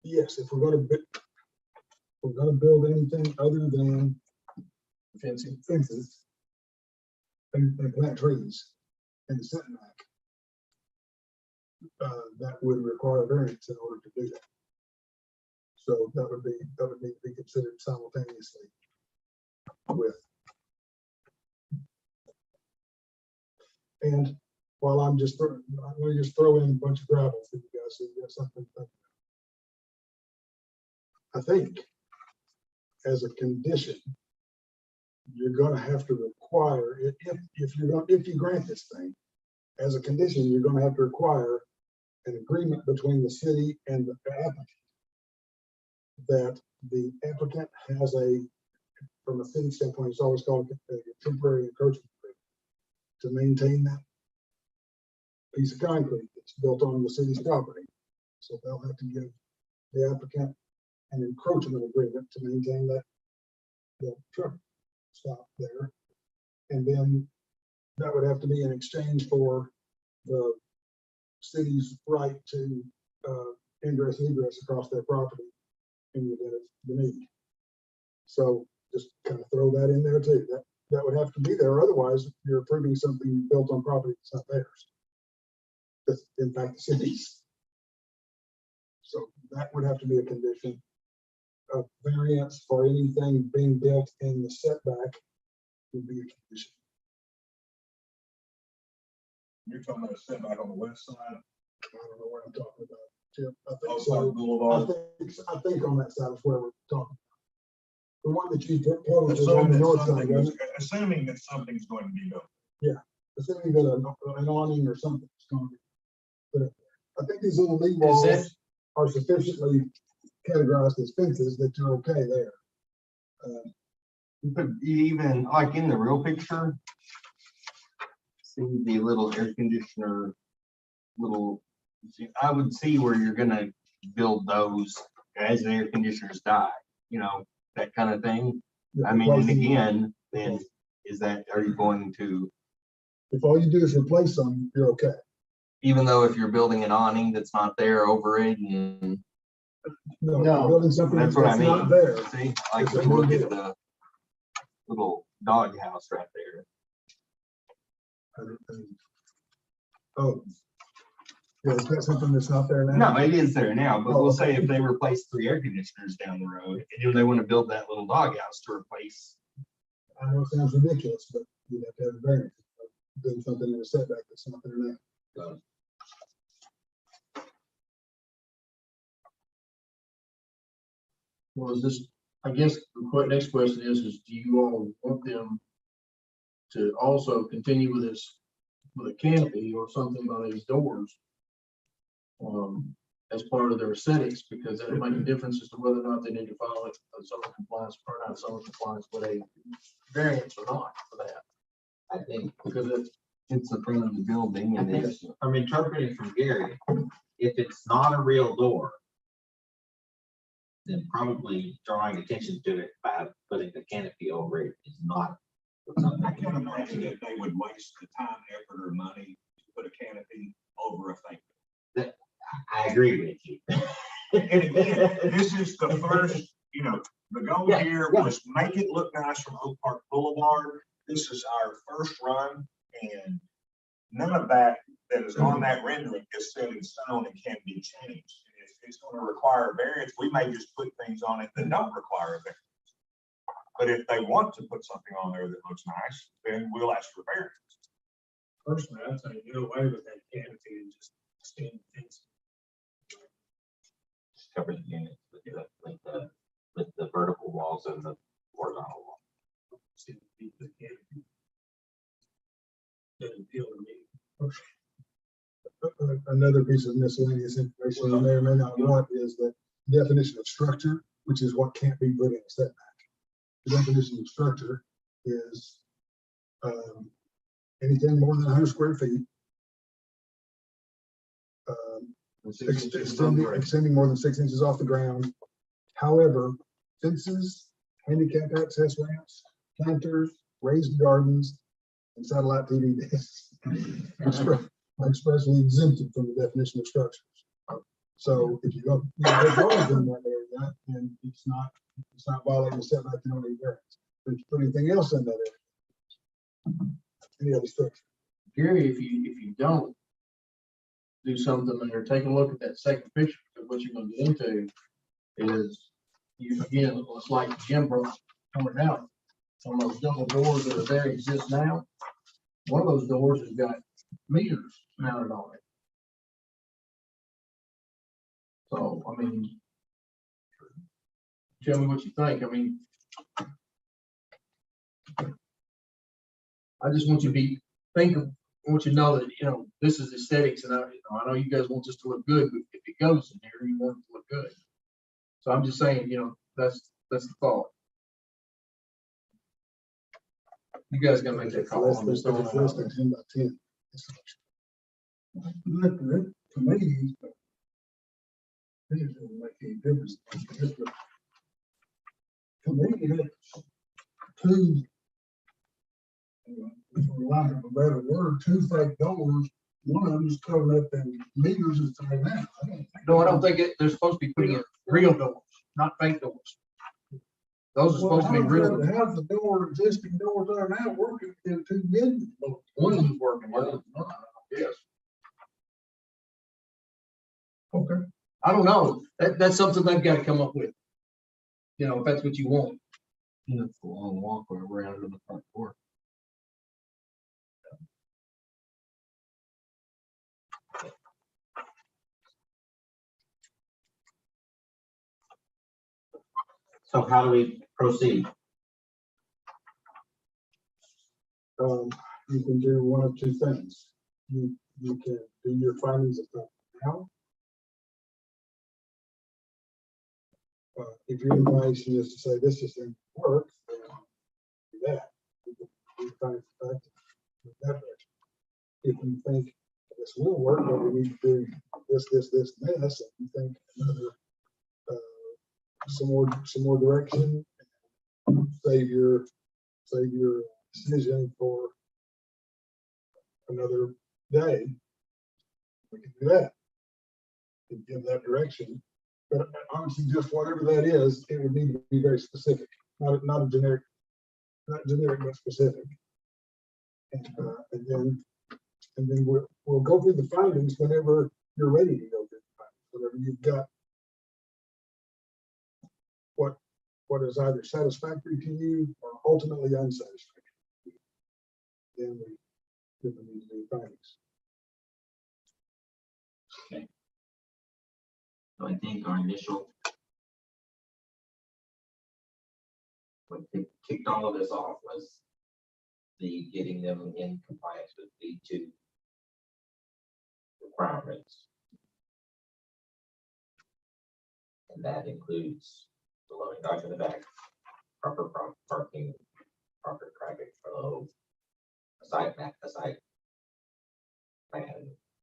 Yes, if we're gonna build anything other than Fencing. fences and plant trees and setback, that would require variance in order to do that. So that would need to be considered simultaneously with. And while I'm just I'm gonna just throw in a bunch of gravel for you guys, so you got something to think about. I think as a condition, you're gonna have to require, if you grant this thing, as a condition, you're gonna have to require an agreement between the city and the applicant that the applicant has a from a city standpoint, it's always called a temporary encroachment agreement to maintain that piece of concrete that's built on the city's property. So they'll have to give the applicant an encroachment agreement to maintain that truck stop there. And then that would have to be in exchange for the city's right to ingress and egress across their property in the event of the need. So just kind of throw that in there too. That would have to be there. Otherwise, you're approving something built on property that's not theirs. That's in fact the city's. So that would have to be a condition. A variance for anything being built in the setback would be a condition. You're talking about a setback on the west side, I don't know what I'm talking about, Chip. I think Oak so. Park Boulevard. I think on that side is where we're talking. The one that you proposed is on Assuming the that north side, something wasn't is- assuming that something's going to be built. it? Assuming that an awning or something is going to be. But I think these little lead walls that- are sufficiently categorized as fences that you're okay there. But even like in the real picture, see the little air conditioner, I would see where you're gonna build those as the air conditioners die, you know, that kind of thing. I mean, and again, then are you going to, If all you do is replace them, you're okay. even though if you're building an awning that's not there over it, and No, No, you're building something that's that's what I not mean. there. See, like look at the little dog house right there. Oh. Yeah, is that something that's not there now? No, it is there now, but Oh, we'll say okay. if they replace 3 air conditioners down the road, and they want to build that little doghouse to replace. I know it sounds ridiculous, but you'd have to have a variance. Doing something in a setback that's not there now. Well, is this, I guess the next question is do you all want them to also continue with this, with a canopy or something by these doors? As part of their aesthetics, because that'll make a difference as to whether or not they need to follow it, zoning compliance or not zoning compliance with a variance or not for that. I think, Because It's the front of the building and it's, I'm interpreting from Gary, if it's not a real door, then probably drawing attention to it by putting the canopy over it is not. I can't imagine that they would waste the time, effort, or money to put a canopy over a thing. I agree with you. And again, this is the first, the goal Yeah, here yeah. was make it look nice from Oak Park Boulevard. This is our first run, and none of that is on that rendering is set in stone and can be changed. If it's gonna require a variance, we may just put things on it that don't require a variance. But if they want to put something on there that looks nice, then we'll ask for variance. Personally, I'd say do away with that canopy and just extend the fence. Just cover the units with the vertical walls and the horizontal wall. See the deep of the canopy. Doesn't appeal to me. Another piece of miscellaneous information you may or may not want is the definition of structure, which is what can't be put in a setback. The definition of structure is anything more than 100 square feet. Extending more than 6 inches off the ground. However, fences, handicap access ramps, planters, raised gardens, and satellite TV dishes are expressly exempted from the definition of structures. So if you go, if drawings in that area, then it's not violating the setback, you don't need variance. But if you put anything else in that area, any other structure. Gary, if you don't do something and you're taking a look at that second picture, because what you're gonna get into is you, again, it's like Jim brought coming out. Some of those double doors that are there exist now. One of those doors has got meters mounted on it. So, I mean, tell me what you think. I mean, I just want you to be thinking. I want you to know that, this is aesthetics, and I know you guys want this to look good, but if it goes in here, you want it to look good. So I'm just saying, that's the thought. You guys gotta make that It's call. less I'm than, just throwing it's it less out than there. 10 by 10. Look, to me, it doesn't make any difference. To me, it's two, for lack of a better word, two fake doors. One of them's covering up them meters that's there now. No, I don't think they're supposed to be putting in real doors, not fake doors. Those are supposed to be real. doors. How's the door, existing doors there now working in two buildings? One of them's working, one of them's not, yes. Okay, I don't know. That's something they've got to come up with. You know, if that's what you want. It's a long walkway around to the front door. So how do we proceed? You can do one of two things. You can do your findings of fact now. If your information is to say this just didn't work, then do that. You can do findings of fact in that direction. If you think this will work, but we need to do this, and this, and you think another, some more direction, save your decision for another day, we can do that. And give that direction, but honestly, just whatever that is, it would need to be very specific, not a generic, not generic, but specific. And then we'll go through the findings whenever you're ready to go through the findings, whenever you've got what is either satisfactory to you or ultimately unsatisfactory. Then we need to do findings. So I think our initial, what kicked all of this off was the getting them in compliance with the two requirements. And that includes the loading dock in the back, proper parking, proper traffic flow, a site plan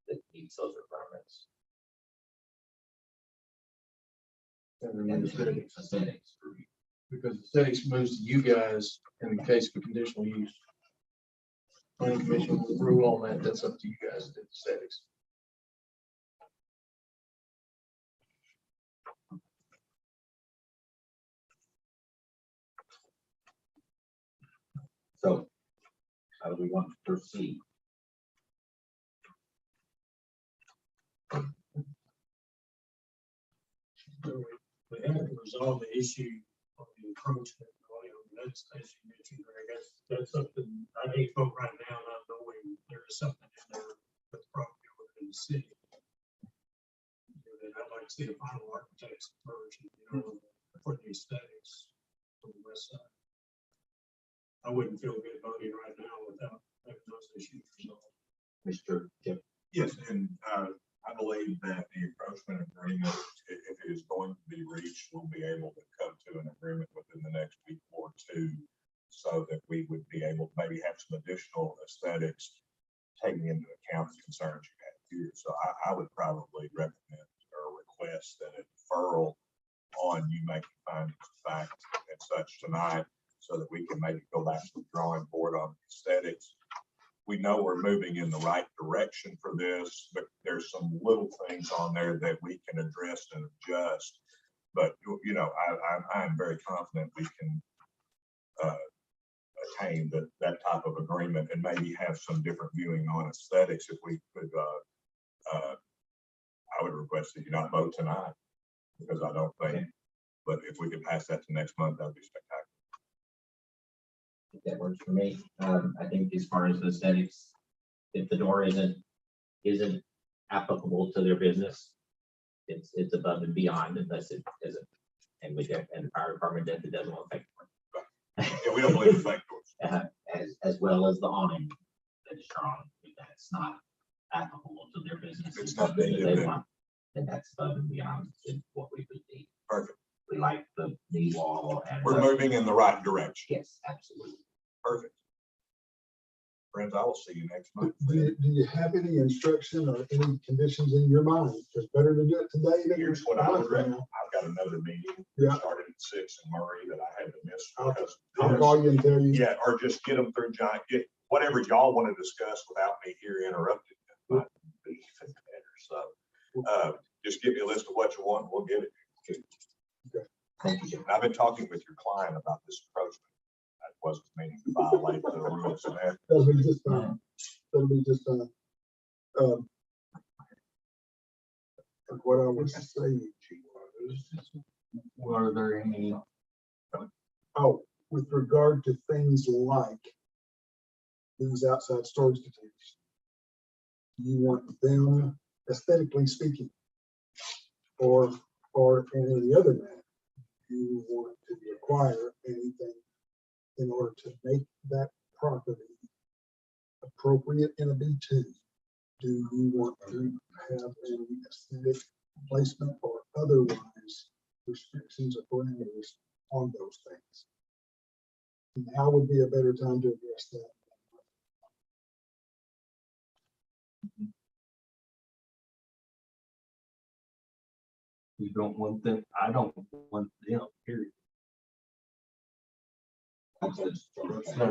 that meets those requirements. And And the aesthetics, aesthetics. because aesthetics moves to you guys in the case of a conditional use. Planning commission will rule on that. That's up to you guys, the aesthetics. So how do we want to proceed? We haven't resolved the issue of the encroachment. That's, as you mentioned, Greg, that's something I hate vote right now, not knowing there is something in there with the property within the city. And I'd like to see a final architect's version, for the aesthetics on the west side. I wouldn't feel good voting right now without having those issues resolved. Mr. Jim? Yes, and I believe that the encroachment agreement, if it is going to be reached, we'll be able to come to an agreement within the next week or two, so that we would be able to maybe have some additional aesthetics taking into account the concerns you had here. So I would probably recommend or request that a deferral on you making findings of fact and such tonight, so that we can maybe go back to the drawing board on aesthetics. We know we're moving in the right direction for this, but there's some little things on there that we can address and adjust. But, I'm very confident we can attain that type of agreement and maybe have some different viewing on aesthetics if we could. I would request that you not vote tonight, because I don't think, but if we could pass that to next month, that'd be spectacular. That works for me. I think as far as the aesthetics, if the door isn't applicable to their business, it's above and beyond, unless it isn't. And we get, and the fire department that it doesn't affect Yeah, we don't believe it's like doors. as well as the awning that is strong. If that's not applicable to their business, It's not something that needed, they then. want, then that's above and beyond what we would need. Perfect. We like the knee wall and. We're moving in the right direction. Yes, absolutely. Perfect. friends, I will see you next month. Do you have any instruction or any conditions in your mind? It's better to do it today than. Here's what a I month would from recommend. now. I've got another meeting. Yeah. Started at 6 in Murray that I had to miss I'll because. I'll call you and tell you. Yeah, or just get them through John, get whatever y'all want to discuss without me here interrupting. That might be better. So, just give me a list of what you want, and we'll get it. Thank you. And I've been talking with your client about this approach. I wasn't meaning to violate the rules and that. That'll be just fine. That'll be just fine. Like what I was saying was, Are there any? oh, with regard to things like these outside storage containers, you want them aesthetically speaking, or in any other manner, you want to require anything in order to make that property appropriate in a B2? Do you want to have any aesthetic placement or otherwise restrictions or parameters on those things? Now would be a better time to address that. You don't want them, I don't want them, period. No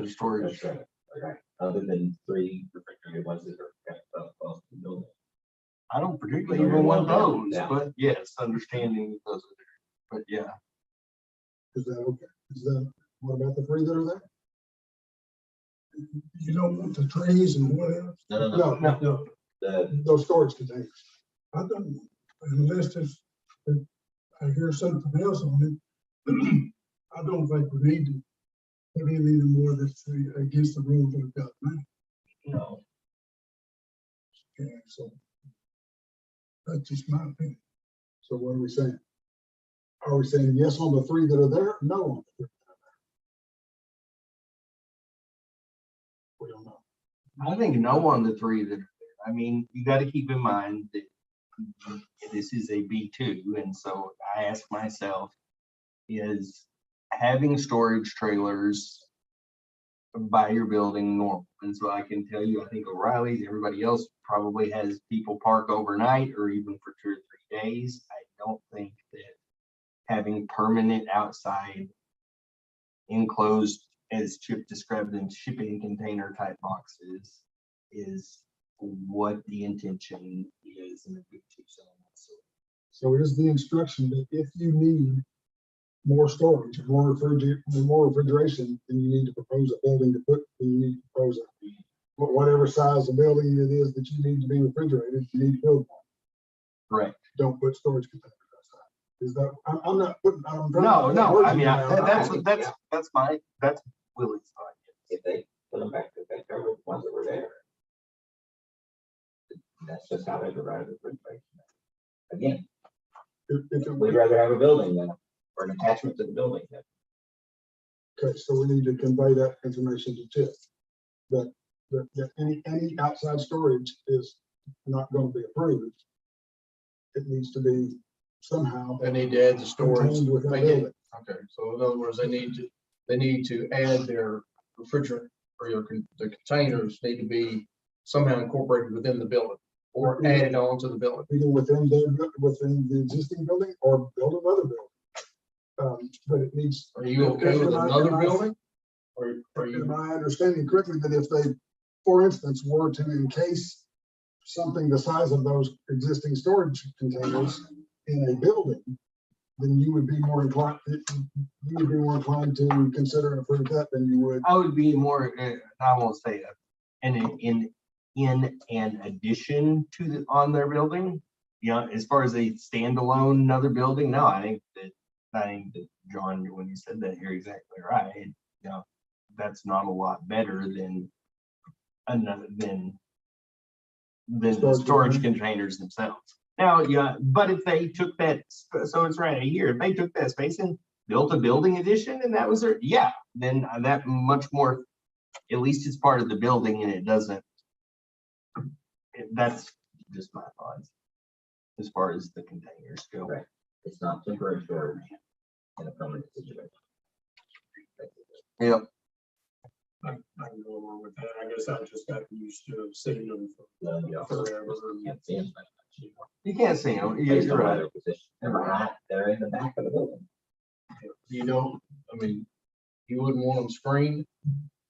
storage. That's right. Okay. Other than 3 refrigerated ones that are kept up close to the building. I don't particularly even want those, Yeah. but yes, understanding those are there, but yeah. Is that okay? Is that, what about the 3 that are there? You don't want the trays and what else? No. No, those storage containers. I don't, unless it's, I hear something else on it, I don't think we need to put in any more that's against the rules we've got now. No. Yeah, so that's just my opinion. So what are we saying? Are we saying yes on the 3 that are there? No on the 3 that are there? We don't know. I think no on the 3 that are there. I mean, you gotta keep in mind that this is a B2, and so I ask myself, is having storage trailers by your building normal? And so I can tell you, I think O'Reilly's, everybody else probably has people park overnight or even for 2 or 3 days. I don't think that having permanent outside enclosed, as Chip described in shipping container type boxes, is what the intention is in the B2 zone. So is the instruction that if you need more storage, more refrigeration, then you need to propose a building to put, then you need to propose a, whatever size of building it is that you need to be refrigerated, you need to build one. Correct. Don't put storage containers outside. Is that, I'm not putting, I'm. trying No, to put no, words I in mean, your mouth. that's that's Willie's thought. If they put them back, if they cover the ones that were there. That's just how they provide the refrigeration. Again, If it we'd rather have a building than, or an attachment to the building. Okay, so we need to convey that information to Chip. That any outside storage is not going to be approved. It needs to be somehow. They need to add the storage. contained within the Make it- building. Okay, so in other words, they need to add their refrigerant or the containers need to be somehow incorporated within the building or added on to the building. Either within the existing building or build another building. But it needs. Are you okay with another building? Or are Am you, I understanding correctly that if they, for instance, were to encase something the size of those existing storage containers in a building, then you would be more inclined, to consider and approve that than you would. I would be more, I won't say that, and in an addition to the, on their building, as far as a standalone another building, no, I think that John, when you said that, you're exactly right. That's not a lot better than the storage containers themselves. Now, yeah, but if they took that, so it's right here, if they took that space and built a building addition and that was their, yeah, then that much more, at least it's part of the building and it doesn't, that's just my thoughts as far as the containers go. Right. It's not temporary storage in a permanent situation. Yep. I I can go along with that. I guess I just got used to seeing them Yeah. forever. Can't see them that much, you know, You can't see them. based You're on right. their position. They're in the back of the building. You don't, I mean, you wouldn't want them screened?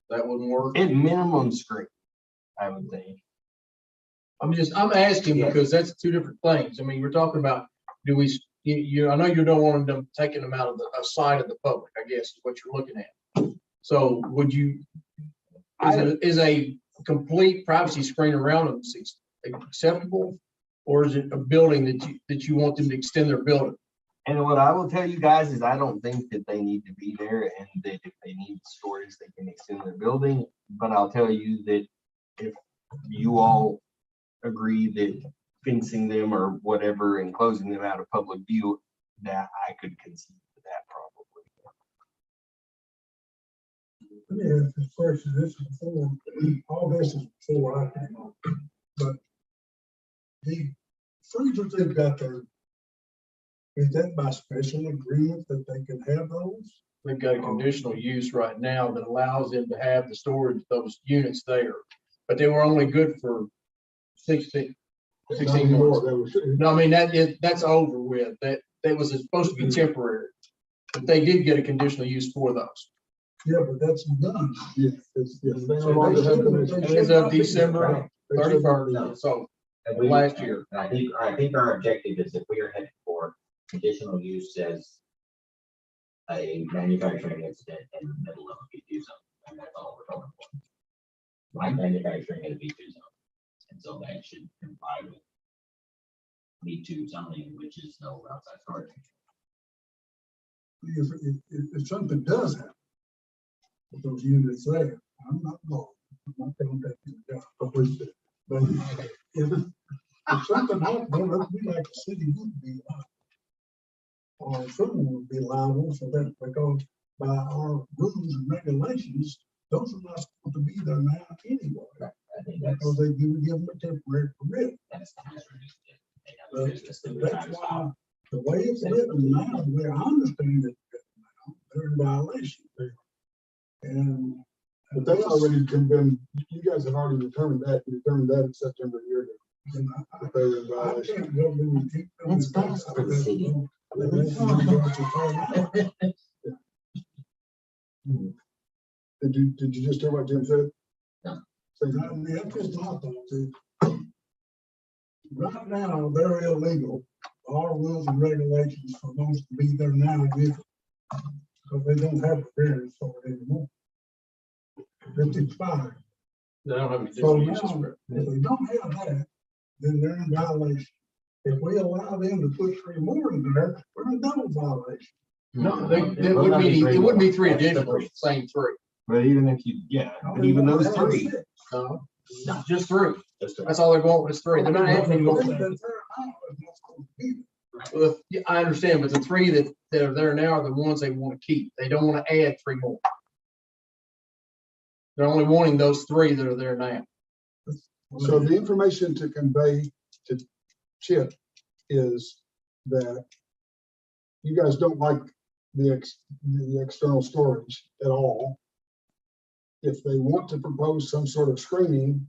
That wouldn't work? At minimum screen, I would think. I'm asking Yeah. because that's two different things. I mean, we're talking about, do we, I know you don't want them taking them out of the sight of the public, I guess is what you're looking at. So would you, is a complete privacy screen around them acceptable? Or is it a building that you want them to extend their building? And what I will tell you guys is I don't think that they need to be there, and that if they need storage, they can extend their building. But I'll tell you that if you all agree that fencing them or whatever and closing them out of public view, that I could concede to that probably. Let me ask this question, this is before, all this is before I came on, but the freezers they've got there, is that by special agreement that they can have those? They've got a conditional use right now that allows them to have the storage, those units there. But they were only good for 16 Not anymore, months. that was- No, I mean, that's over with. That was supposed to be temporary. But they did get a conditional use for those. Yeah, but that's done. Yeah. It's, yeah. So They no longer have them as- As of December They should not be 31st, so And we- last year. and I think our objective is if we are heading for conditional use as a manufacturing incident in the middle of a B2 zone, and that's all we're going for. Like manufacturing in a B2 zone. And so that should comply with B2 zoning, which is no outside storage. If something does happen with those units there, I'm not going, I'm not contacting the guy, but if something happens, then let's be like the city would be liable. Or someone would be liable for that, because by our rules and regulations, those are not supposed to be there now anyway. I think Because they give them a temporary permit. that's the hazardous. They have a But business that we that's try to why, stop. the way it's written now, the way I understand it now, they're in violation. And. But that's already been, you guys have already determined that in September a year ago. That they're in violation. It's best for the city. Did you just hear what Jim said? No. So, that's just my thought too. Right now, they're illegal. Our rules and regulations for those to be there now with, because they don't have a variance for it anymore. It's expired. They don't have any So conditional now, uses for it. if they don't have that, then they're in violation. If we allow them to put 3 more in there, we're in double violation. No, it wouldn't be 3 additional, it's the same 3. But even if you, yeah, but even those 3, No, just 3. Just That's all they're going, is 3. They're not adding any more. That's there now, is not supposed to be there. Well, yeah, I understand, but the 3 that are there now are the ones they want to keep. They don't want to add 3 more. They're only wanting those 3 that are there now. So the information to convey to Chip is that you guys don't like the external storage at all. If they want to propose some sort of screening,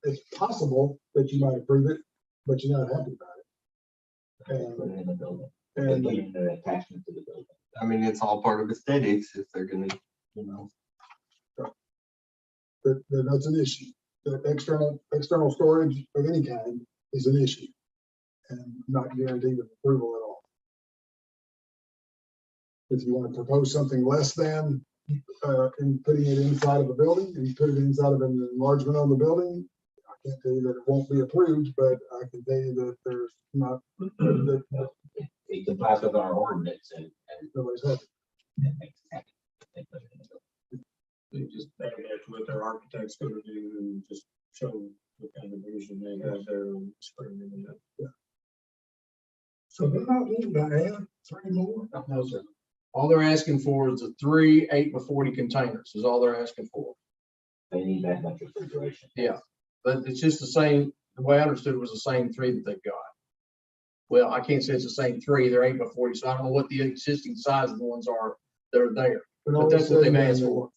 it's possible that you might approve it, but you're not happy about it. Put it in the building. And Put it in the attachment to the building. I mean, it's all part of aesthetics if they're gonna, you know. that's an issue. The external storage of any kind is an issue and not guaranteed of approval at all. If you want to propose something less than in putting it inside of a building and you put it inside of an enlargement on the building, I can't tell you that it won't be approved, but I can tell you that there's not, that It complies with our ordinance and nobody's happy. it makes sense. They put it in the building. They just, that's what their architect's gonna do and just show what kind of vision they have there on screen and that. So they're not wanting to add 3 more? No, sir. All they're asking for is the 3 8x40 containers is all they're asking for. They need that much refrigeration. Yeah, but it's just the same, the way I understood it was the same 3 that they've got. Well, I can't say it's the same 3, they're 8x40, so I don't know what the existing size of the ones are that are there. But that's what they've asked for.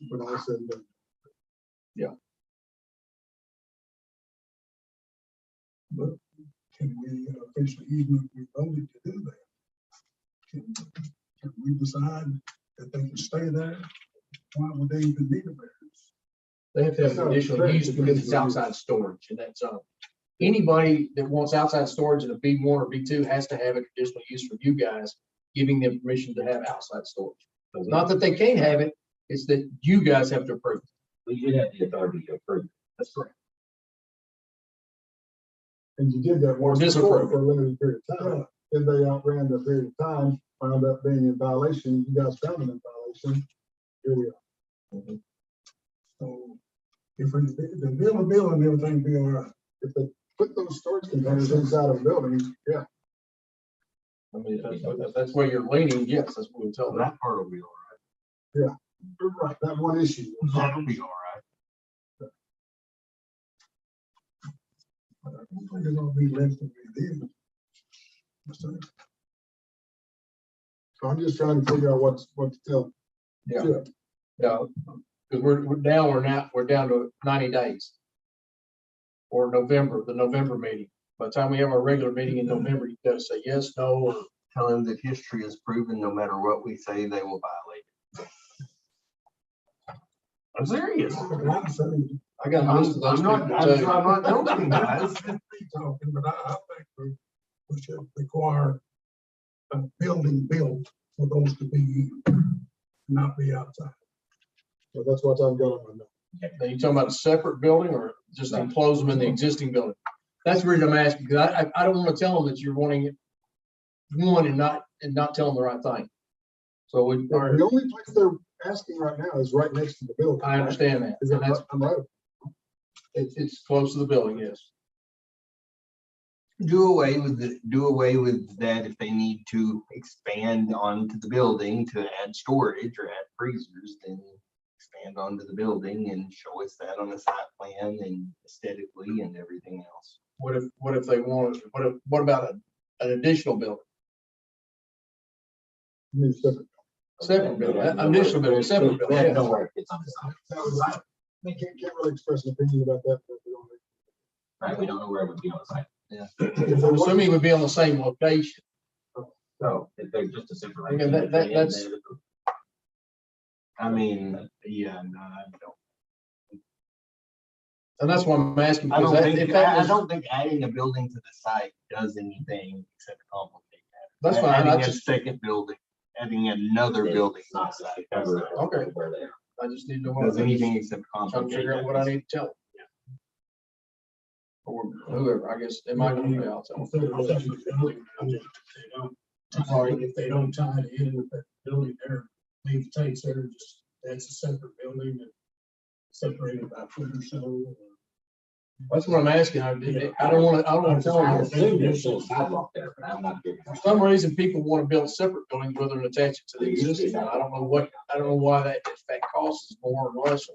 when all said and done. But can we officially, even if we voted to do that? Can we decide that they can stay there? Why would they even need a variance? They have to have conditional use because it's outside storage in that zone. Anybody that wants outside storage in a B1 or B2 has to have a conditional use from you guys, giving them permission to have outside storage. Not that they can't have it, it's that you guys have to approve. We do have the authority to approve. That's correct. And you did that Or once disapprove. before for a limited period of time. Then they outran the period of time, wound up being in violation. You guys found them in violation. Here we are. So if we, the bill and everything be all right. If they put those storage containers inside of a building, yeah. I mean, that's where you're leaning, yes, that's what we'll tell them. That part will be all You're right, that one issue. right. That'll be all right. I don't think it's gonna be less than we did. So I'm just trying to figure out what to tell. Yeah. Yeah, because we're down to 90 days. Or November, the November meeting. By the time we have our regular meeting in November, you gotta say yes, no, or Tell them that history has proven no matter what we say, they will violate it. I'm serious. I'm saying, I got a list of those I'm not, people I'm too. not joking, guys. talking, but I think we should require a building built for those to be, not be outside. So that's what I've got on my note. Are you talking about a separate building or just enclose them in the existing building? That's the reason I'm asking, because I don't want to tell them that you're wanting it one and not tell them the right thing. So we, The only place they're asking right now is right next to the building. I understand that. Is that And that's, right? it's close to the building, yes. Do away with that if they need to expand onto the building to add storage or add freezers, then expand onto the building and show us that on the site plan and aesthetically and everything else. What if they want, what about an additional building? Need separate. Separate building, additional building, separate building. That yes. don't work, it's on the side, That was right. They can't really express an opinion about that. But we don't right? We don't know where it would be on the site. need- I'm assuming it would be on the same location. So if they're just a separate. Okay, that's- I mean, yeah, no, I don't. And that's why I'm asking. I don't because think, if that I was- don't think adding a building to the site does anything except complicate that. That's fine, I Adding a just, second building, adding another building. It's not to cover it. Okay. Where they are. I just need to know. Does anything except I'm trying to complicate. figure out what I need to tell them. Or whoever, I guess, it might be, I'll tell them. If they're a separate building, I mean, if they don't tie it in with that building there, leave the tanks there, just, that's a separate building and separated by a foot or so. That's what I'm asking. I don't want to tell I them. assume there's still a sidewalk there, but I'm not sure. For some reason, people want to build separate buildings rather than attach it to the existing one. I don't know why that, if that costs more or less.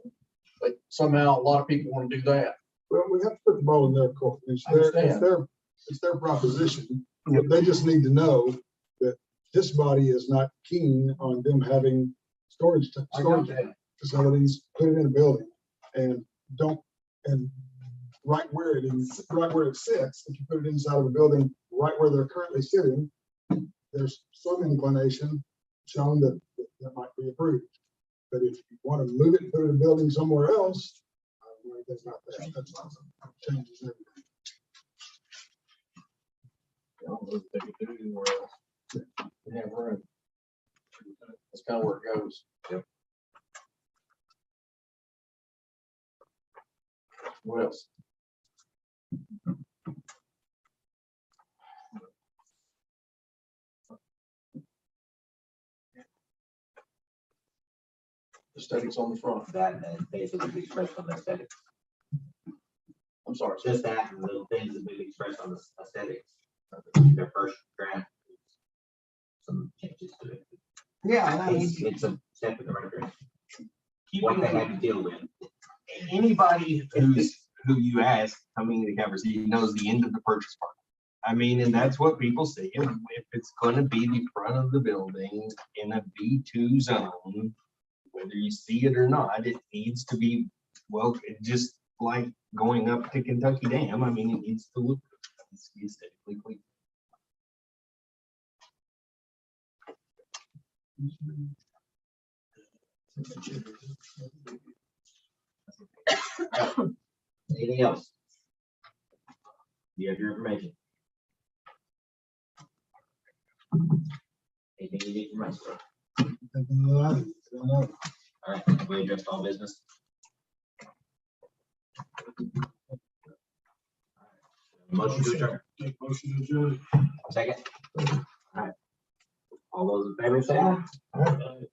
But somehow a lot of people want to do that. Well, we have to put the ball in their court. I understand. It's their proposition. They just need to know that this body is not keen on them having storage I got that. facilities, put it in a building and right where it sits, if you put it inside of a building, right where they're currently sitting, there's some inclination shown that might be approved. But if you want to move it and put it in a building somewhere else, that's not that. That's not changes everything. I don't know if they could do it anywhere else. They have room. That's kind of where it goes. Yep. What else? Aesthetics on the front. That and basically expressed on the aesthetic. I'm sorry. Just that and little things that we expressed on the aesthetics. Their first draft. Some changes to it. Yeah, It's a step in the right direction. What keeping they had to deal with. anybody who you ask coming to the conversation knows the end of the purchase part. I mean, and that's what people say. If it's gonna be the front of the building in a B2 zone with whether you see it or not, it needs to be, well, it just like going up to Kentucky Dam. I mean, it needs to look, it's aesthetically pleasing. Anything else? You have your information. Anything you need from us? All right, have we addressed all business? Motion to adjourn. Make motion to adjourn. Second. All right. All those in favor say aye. Aye.